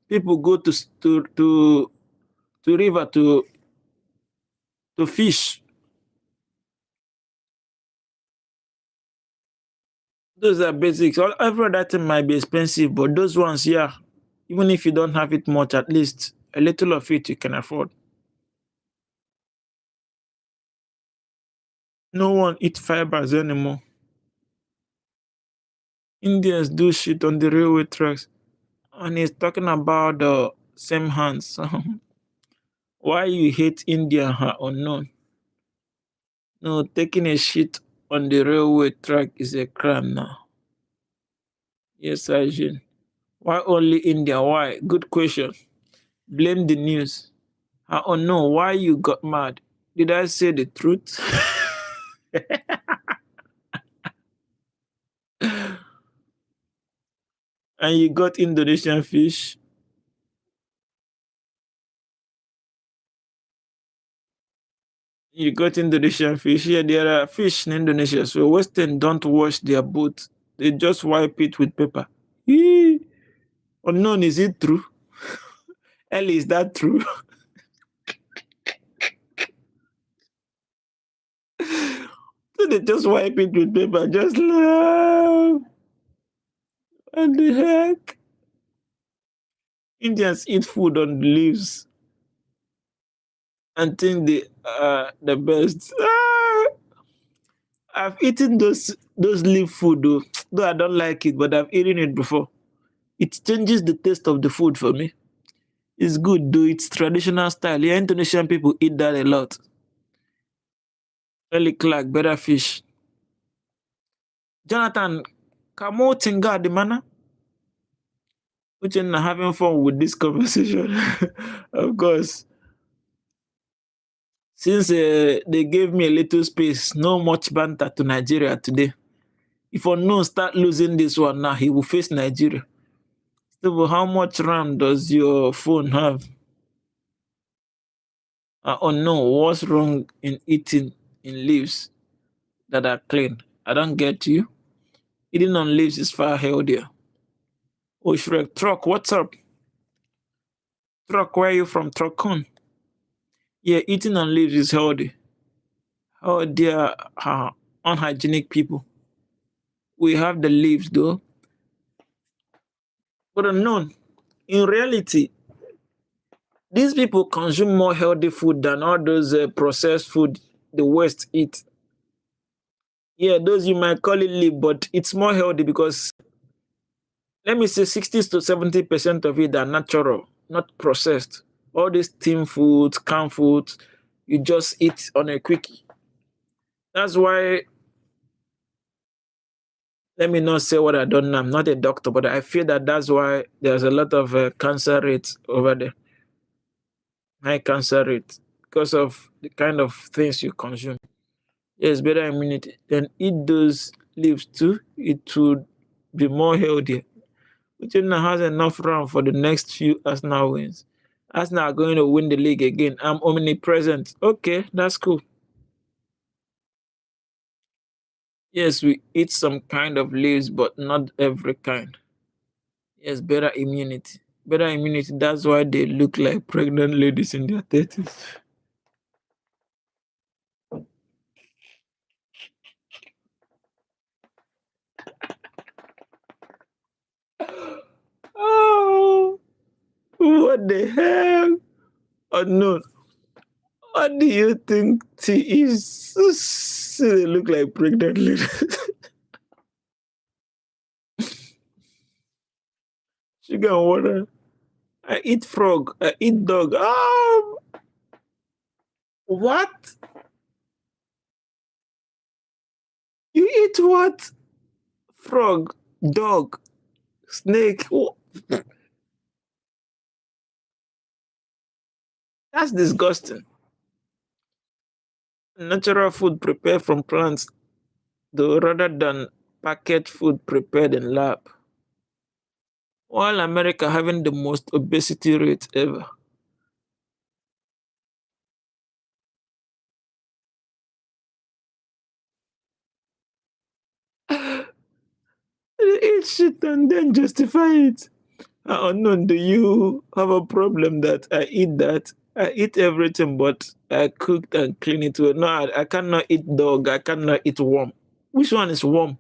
People go to river to fish. Those are basics. Every other thing might be expensive, but those ones, yeah, even if you don't have it much, at least a little of it you can afford. No one eats fibers anymore. Indians do shit on the railway tracks. And he's talking about the same hands. Why you hate India are unknown. No, taking a shit on the railway track is a crime now. Yes, Arjun. Why only India? Why? Good question. Blame the news. Oh no, why you got mad? Did I say the truth? And you got Indonesian fish? You got Indonesian fish? Yeah, there are fish in Indonesia. So Western don't wash their boat. They just wipe it with paper. Eee. Unknown, is it true? Ellie, is that true? So they just wipe it with paper. Just laugh. What the heck? Indians eat food on leaves and think they are the best. Ah, I've eaten those leaf food though I don't like it, but I've eaten it before. It changes the taste of the food for me. It's good though. It's traditional style. Yeah, Indonesian people eat that a lot. Ellie Clark, better fish. Jonathan, Kamo Tinga the mana? Which are having fun with this conversation. Of course. Since they gave me a little space, no much banter to Nigeria today. If Unknown start losing this one now, he will face Nigeria. So how much RAM does your phone have? Unknown, what's wrong in eating in leaves that are clean? I don't get you. Eating on leaves is far healthier. Oh, Shrek, Truck, what's up? Truck, where are you from? Truckon. Yeah, eating on leaves is healthy. Oh, dear, unhygienic people. We have the leaves though. But Unknown, in reality, these people consume more healthy food than all those processed food the West eat. Yeah, those you might call it leaf, but it's more healthy because let me say 60 to 70% of it are natural, not processed. All these steam foods, canned foods, you just eat on a quickie. That's why, let me not say what I don't know. I'm not a doctor, but I feel that that's why there's a lot of cancer rates over there, high cancer rate, because of the kind of things you consume. Yes, better immunity. Then eat those leaves too. It would be more healthy. Uchenna has enough round for the next few Arsenal wins. Arsenal are going to win the league again. I'm omnipresent. Okay, that's cool. Yes, we eat some kind of leaves, but not every kind. Yes, better immunity. Better immunity. That's why they look like pregnant ladies in their 30s. Oh, what the hell? Unknown. What do you think tea is? They look like pregnant ladies. Sugar and water. I eat frog. I eat dog. What? You eat what? Frog, dog, snake. Oh, that's disgusting. Natural food prepared from plants, though, rather than packaged food prepared in lab. While America having the most obesity rate ever. They eat shit and then justify it. Unknown, do you have a problem that I eat that? I eat everything, but I cooked and clean it well. No, I cannot eat dog. I cannot eat worm. Which one is worm?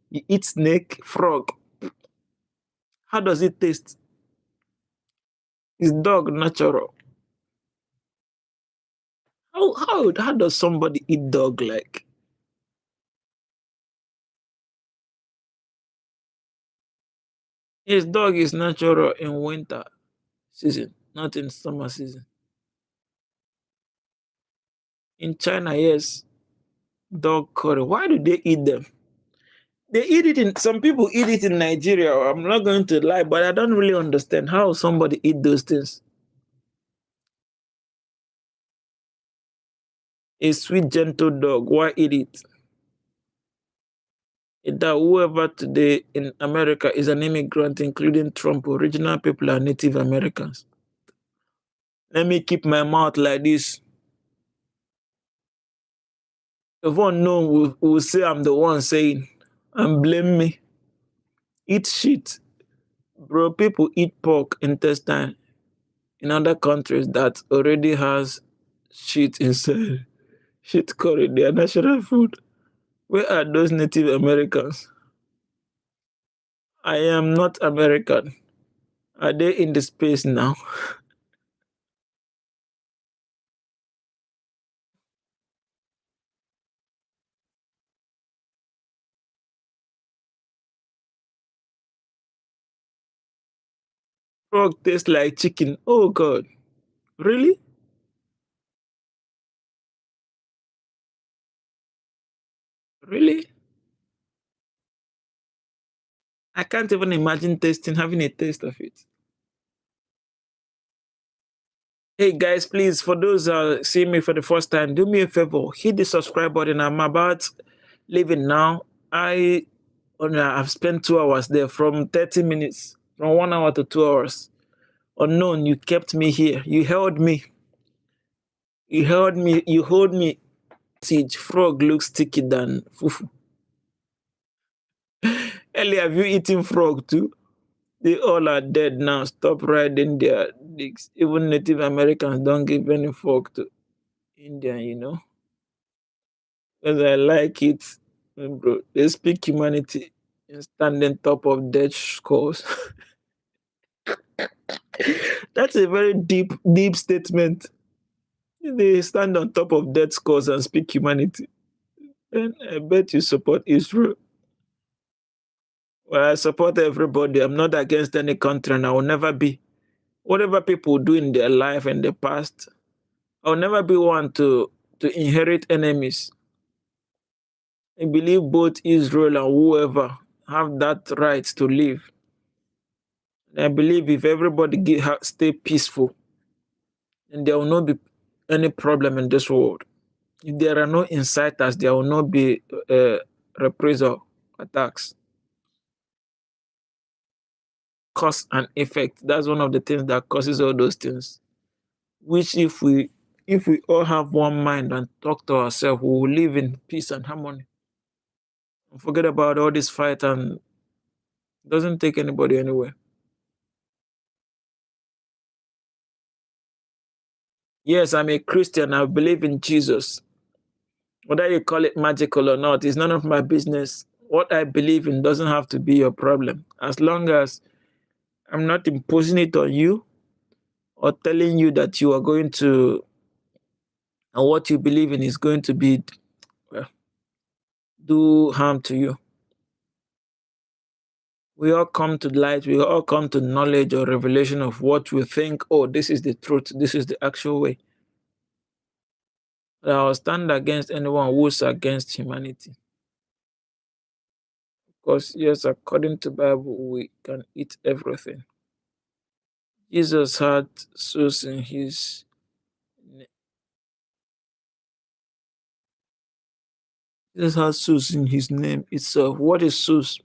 You eat snake, frog. How does it taste? Is dog natural? How does somebody eat dog like? His dog is natural in winter season, not in summer season. In China, yes, dog curry. Why do they eat them? They eat it in some people eat it in Nigeria. I'm not going to lie, but I don't really understand how somebody eat those things. A sweet, gentle dog. Why eat it? That whoever today in America is an immigrant, including Trump, original people are Native Americans. Let me keep my mouth like this. If one known will say I'm the one saying and blame me. Eat shit. Bro, people eat pork intestine in other countries that already has shit inside. Shit curry, their national food. Where are those Native Americans? I am not American. Are they in the space now? Frog tastes like chicken. Oh God. Really? Really? I can't even imagine having a taste of it. Hey guys, please, for those seeing me for the first time, do me a favor, hit the subscribe button. I'm about leaving now. I've spent 2 hours there from 30 minutes, from 1 hour to 2 hours. Unknown, you kept me here. You held me. You held me. You hold me. Siege. Frog looks sticky than fufu. Ellie, have you eaten frog too? They all are dead now. Stop riding their dicks. Even Native Americans don't give any fuck to Indian, Because I like it. Bro, they speak humanity and stand on top of dead skulls. That's a very deep, deep statement. They stand on top of dead skulls and speak humanity. And I bet you support Israel. Well, I support everybody. I'm not against any country and I will never be. Whatever people do in their life and the past, I'll never be one to inherit enemies. I believe both Israel and whoever have that right to live. I believe if everybody stay peaceful, then there will not be any problem in this world. If there are no inciters, there will not be reprisal attacks. Cause and effect. That's one of the things that causes all those things. Which if we all have one mind and talk to ourselves, we will live in peace and harmony. And forget about all this fight and doesn't take anybody anywhere. Yes, I'm a Christian. I believe in Jesus. Whether you call it magical or not is none of my business. What I believe in doesn't have to be your problem. As long as I'm not imposing it on you or telling you that you are going to, and what you believe in is going to be, well, do harm to you. We all come to light, we all come to knowledge or revelation of what we think, oh, this is the truth, this is the actual way. But I'll stand against anyone who's against humanity. Because yes, according to Bible, we can eat everything. Jesus had source in his Jesus had source in his name itself. What is source?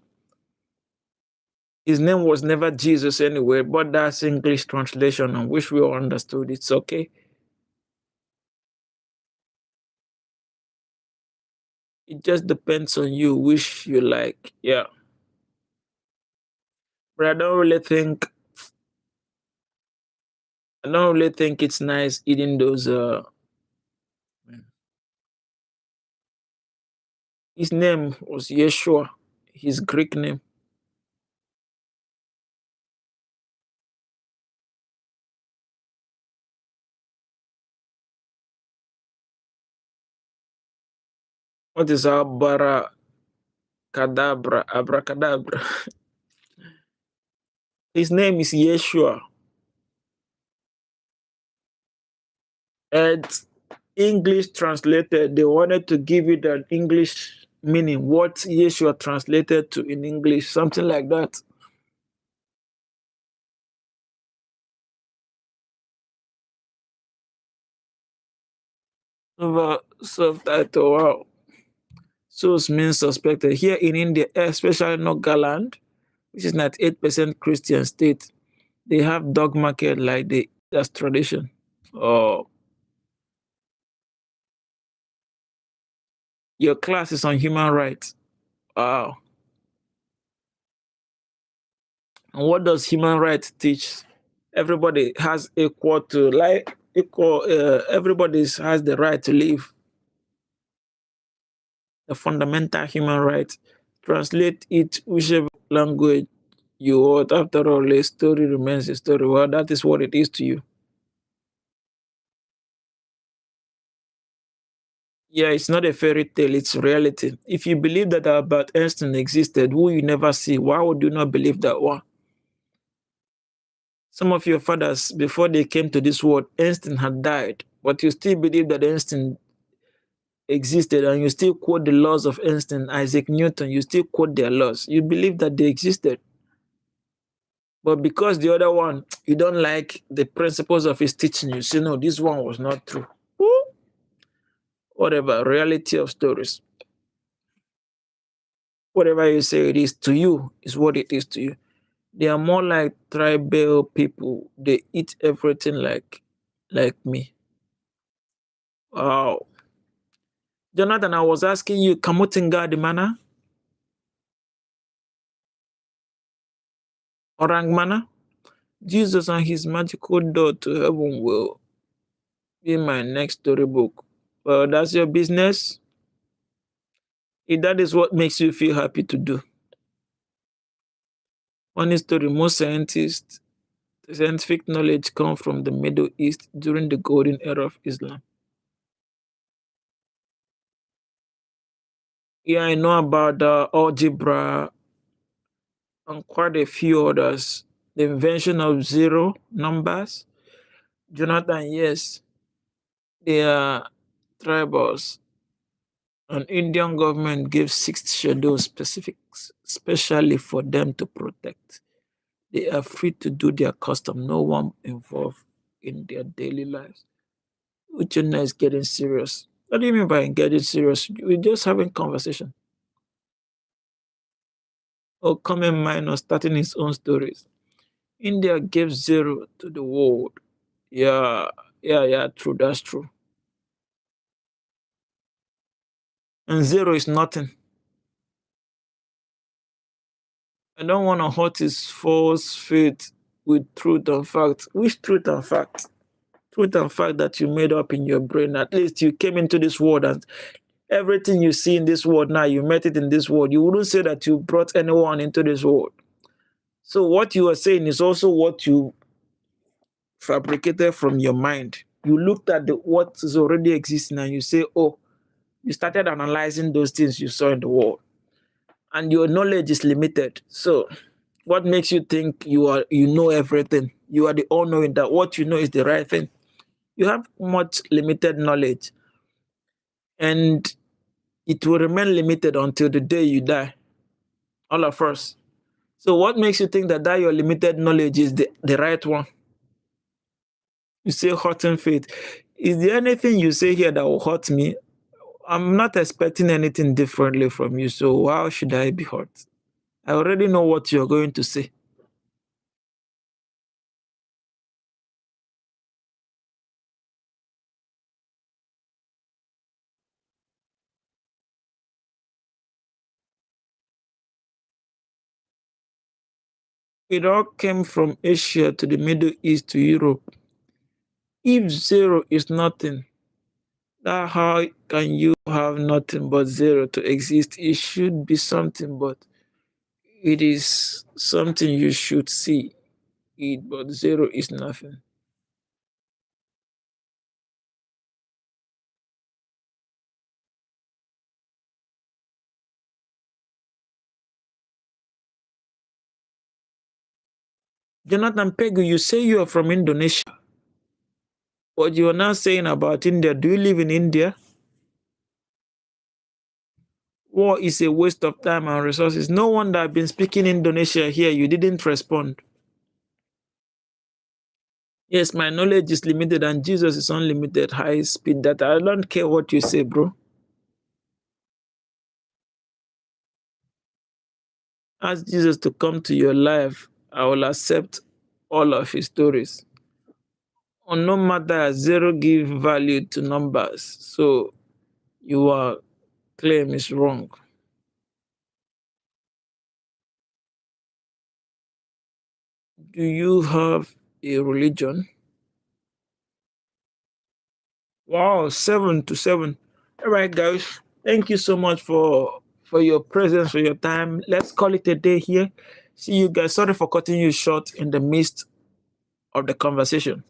His name was never Jesus anyway, but that's English translation and which we all understood. It's okay. It just depends on you, which you like. Yeah. But I don't really think it's nice eating those his name was Yeshua, his Greek name. What is abracadabra? Abracadabra. His name is Yeshua. And English translated, they wanted to give it an English meaning. What Yeshua translated to in English, something like that. Over subtitle, wow. Souls means suspected. Here in India, especially Nagaland, which is 98% Christian state, they have dog market like that's tradition. Oh, your class is on human rights. Wow. And what does human rights teach? Everybody has equal to like equal. Everybody has the right to live. The fundamental human right. Translate it whichever language you want. After all, a story remains a story. Well, that is what it is to you. Yeah, it's not a fairy tale, it's reality. If you believe that Albert Einstein existed, who you never see, why would you not believe that one? Some of your fathers, before they came to this world, Einstein had died, but you still believe that Einstein existed and you still quote the laws of Einstein, Isaac Newton, you still quote their laws. You believe that they existed. But because the other one, you don't like the principles of his teaching, you say, no, this one was not true. Woo! Whatever, reality of stories. Whatever you say it is to you is what it is to you. They are more like tribal people. They eat everything like me. Wow. Jonathan, I was asking you, Kamutinga the mana? Orang mana? Jesus and his magical door to heaven will be my next storybook. Well, that's your business. If that is what makes you feel happy to do. Funny story, most scientific knowledge come from the Middle East during the golden era of Islam. Yeah, I know about algebra and quite a few others. The invention of zero numbers. Jonathan, yes, they are tribals. An Indian government gives six schedules specifics, especially for them to protect. They are free to do their custom, no one involved in their daily lives. Uchenna is getting serious. What do you mean by getting serious? We're just having conversation. Or common minor starting his own stories. India gave zero to the world. Yeah, yeah, true, that's true. And zero is nothing. I don't want to hurt his false faith with truth and fact. Which truth and fact? Truth and fact that you made up in your brain. At least you came into this world and everything you see in this world now, you met it in this world. You wouldn't say that you brought anyone into this world. So what you are saying is also what you fabricated from your mind. You looked at what is already existing and you say, oh, you started analyzing those things you saw in the world. And your knowledge is limited. So what makes you think you know everything? You are the all knowing that what you know is the right thing. You have much limited knowledge and it will remain limited until the day you die. All of us. So what makes you think that your limited knowledge is the right one? You say hurting faith. Is there anything you say here that will hurt me? I'm not expecting anything differently from you, so how should I be hurt? I already know what you're going to say. It all came from Asia to the Middle East to Europe. If zero is nothing, then how can you have nothing but zero to exist? It should be something, but it is something you should see it, but zero is nothing. Jonathan Pegu, you say you are from Indonesia. What you are now saying about India, do you live in India? War is a waste of time and resources. No wonder I've been speaking Indonesia here. You didn't respond. Yes, my knowledge is limited and Jesus is unlimited high speed data. I don't care what you say, bro. Ask Jesus to come to your life. I will accept all of his stories. On no matter, zero give value to numbers. So your claim is wrong. Do you have a religion? Wow, 7 to 7. All right, guys. Thank you so much for your presence, for your time. Let's call it a day here. See you guys. Sorry for cutting you short in the midst of the conversation.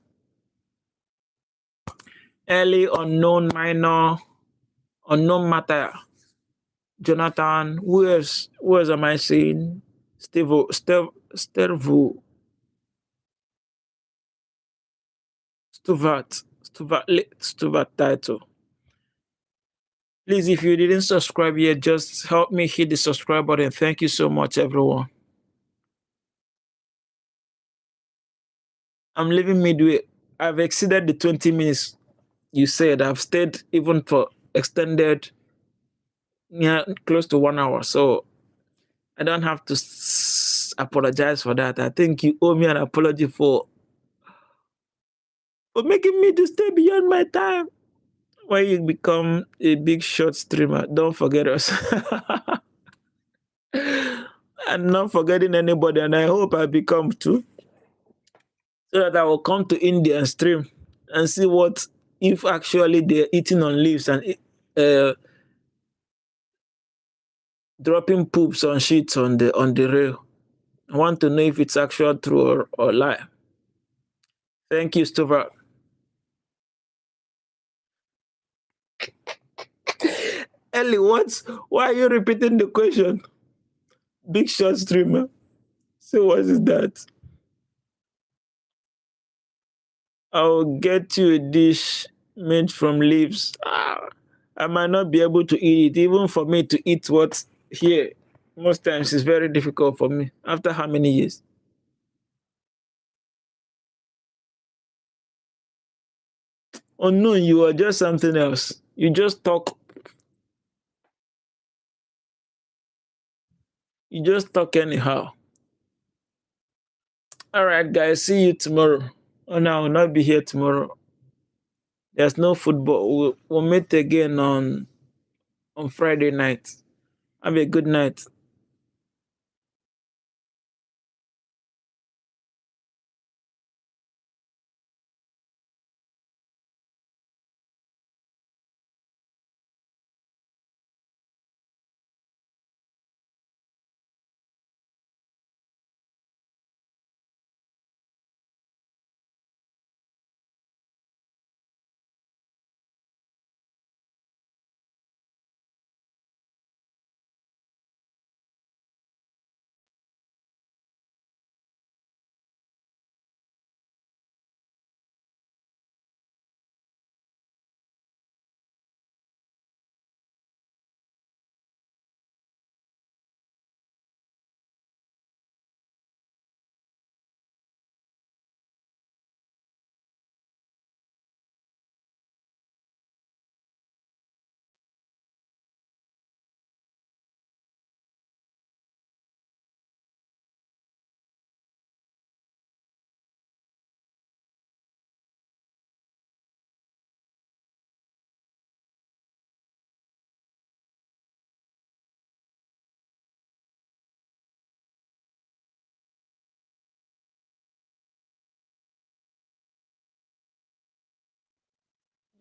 Early, unknown, minor, unknown matter. Jonathan, who else am I saying? Stervu, Stuvat title. Please, if you didn't subscribe yet, just help me hit the subscribe button. Thank you so much, everyone. I'm leaving midway. I've exceeded the 20 minutes you said. I've stayed even for extended, yeah, close to 1 hour. So I don't have to apologize for that. I think you owe me an apology for making me to stay beyond my time. When you become a big short streamer, don't forget us. I'm not forgetting anybody, and I hope I become too, so that I will come to India and stream and see what if actually they're eating on leaves and dropping poops on sheets on the rail. I want to know if it's actual true or lie. Thank you, Stuart. Ellie, why are you repeating the question? Big short streamer. So what is that? I'll get you a dish made from leaves. I might not be able to eat it. Even for me to eat what's here, most times it's very difficult for me. After how many years? Oh no, you are just something else. You just talk. You just talk anyhow. All right, guys. See you tomorrow. Oh no, I will not be here tomorrow. There's no football. We'll meet again on Friday night. Have a good night.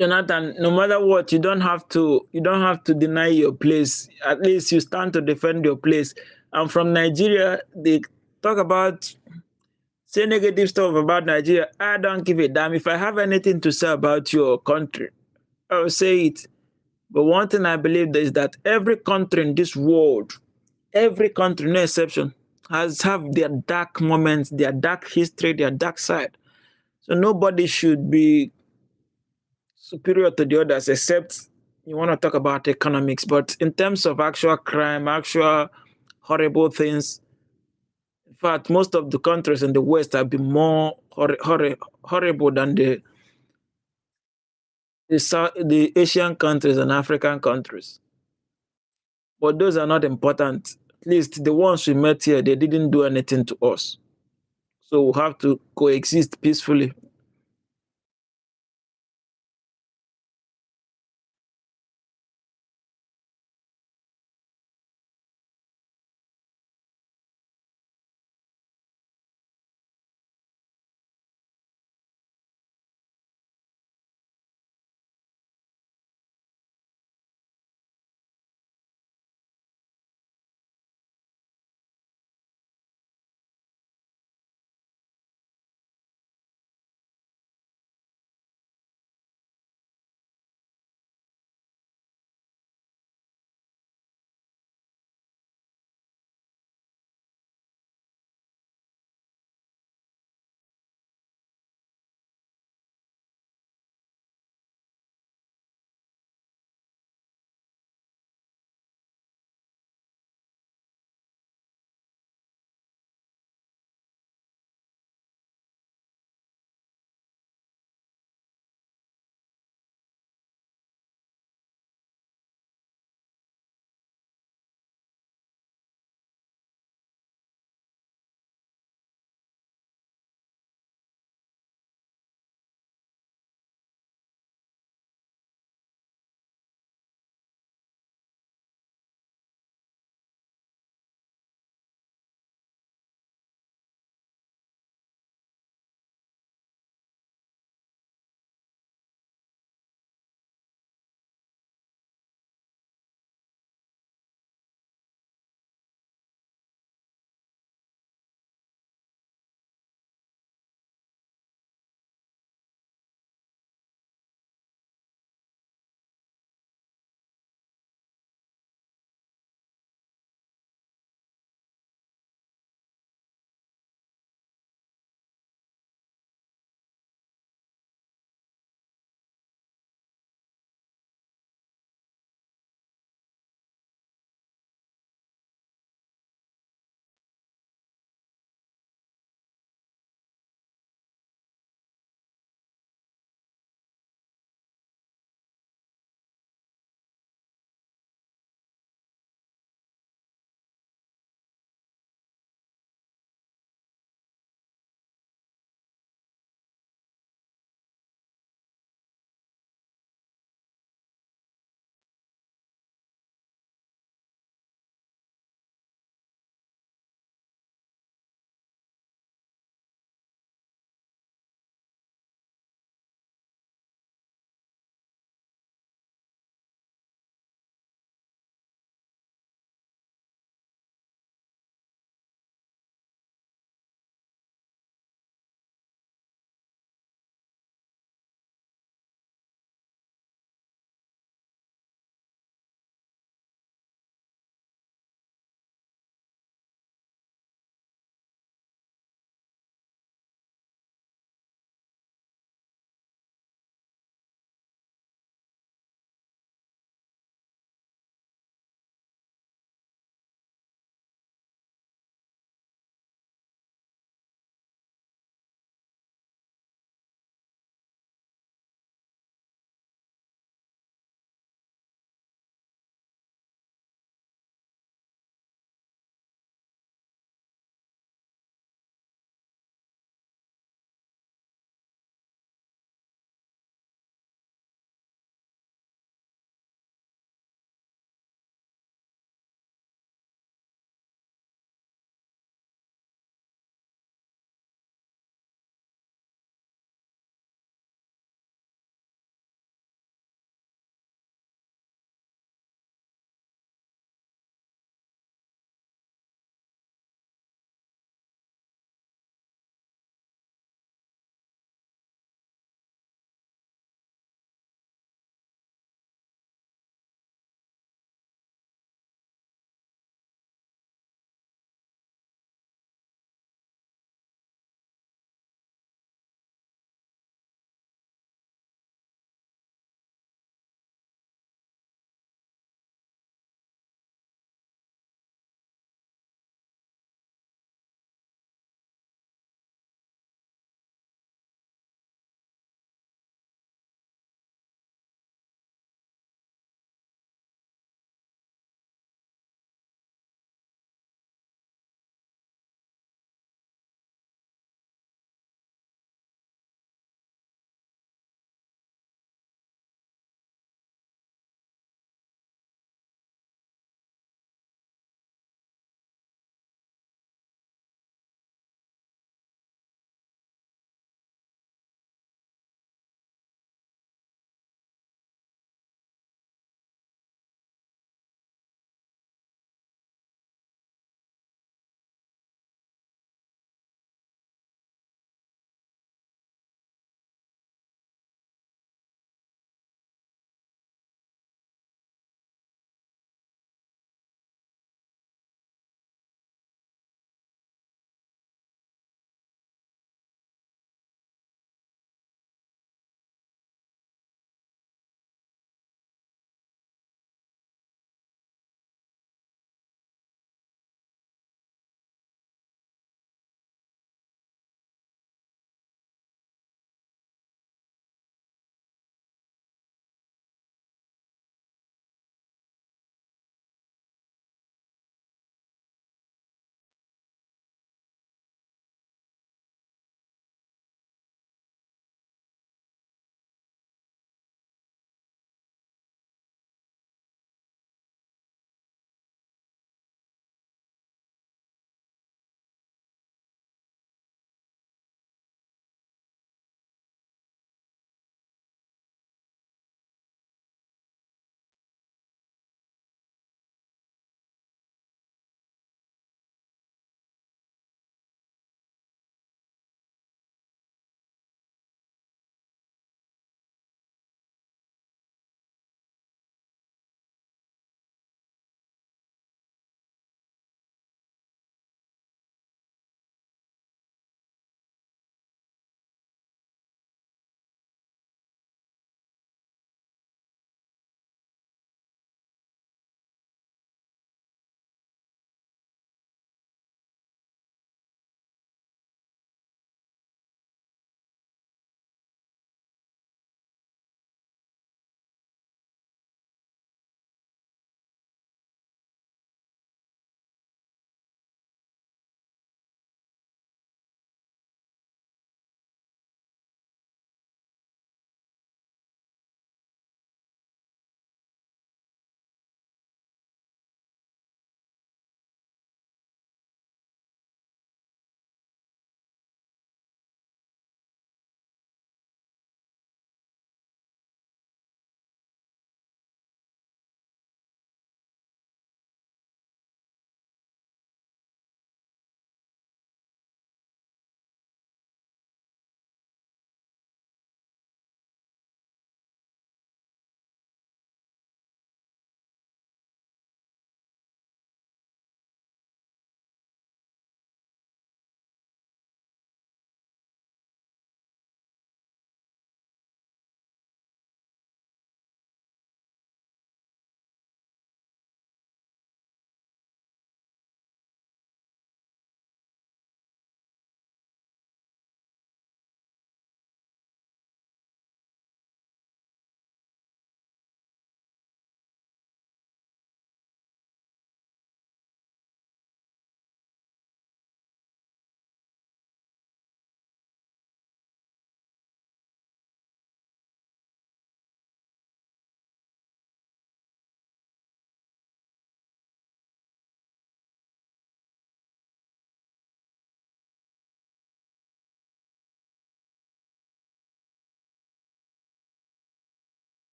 Jonathan, no matter what, you don't have to deny your place. At least you stand to defend your place. I'm from Nigeria. They talk about say negative stuff about Nigeria. I don't give a damn. If I have anything to say about your country, I will say it. But one thing I believe is that every country in this world, every country, no exception, has have their dark moments, their dark history, their dark side. So nobody should be superior to the others, except you want to talk about economics. But in terms of actual crime, actual horrible things, in fact, most of the countries in the West have been more horrible than the Asian countries and African countries. But those are not important. At least the ones we met here, they didn't do anything to us. So we have to coexist peacefully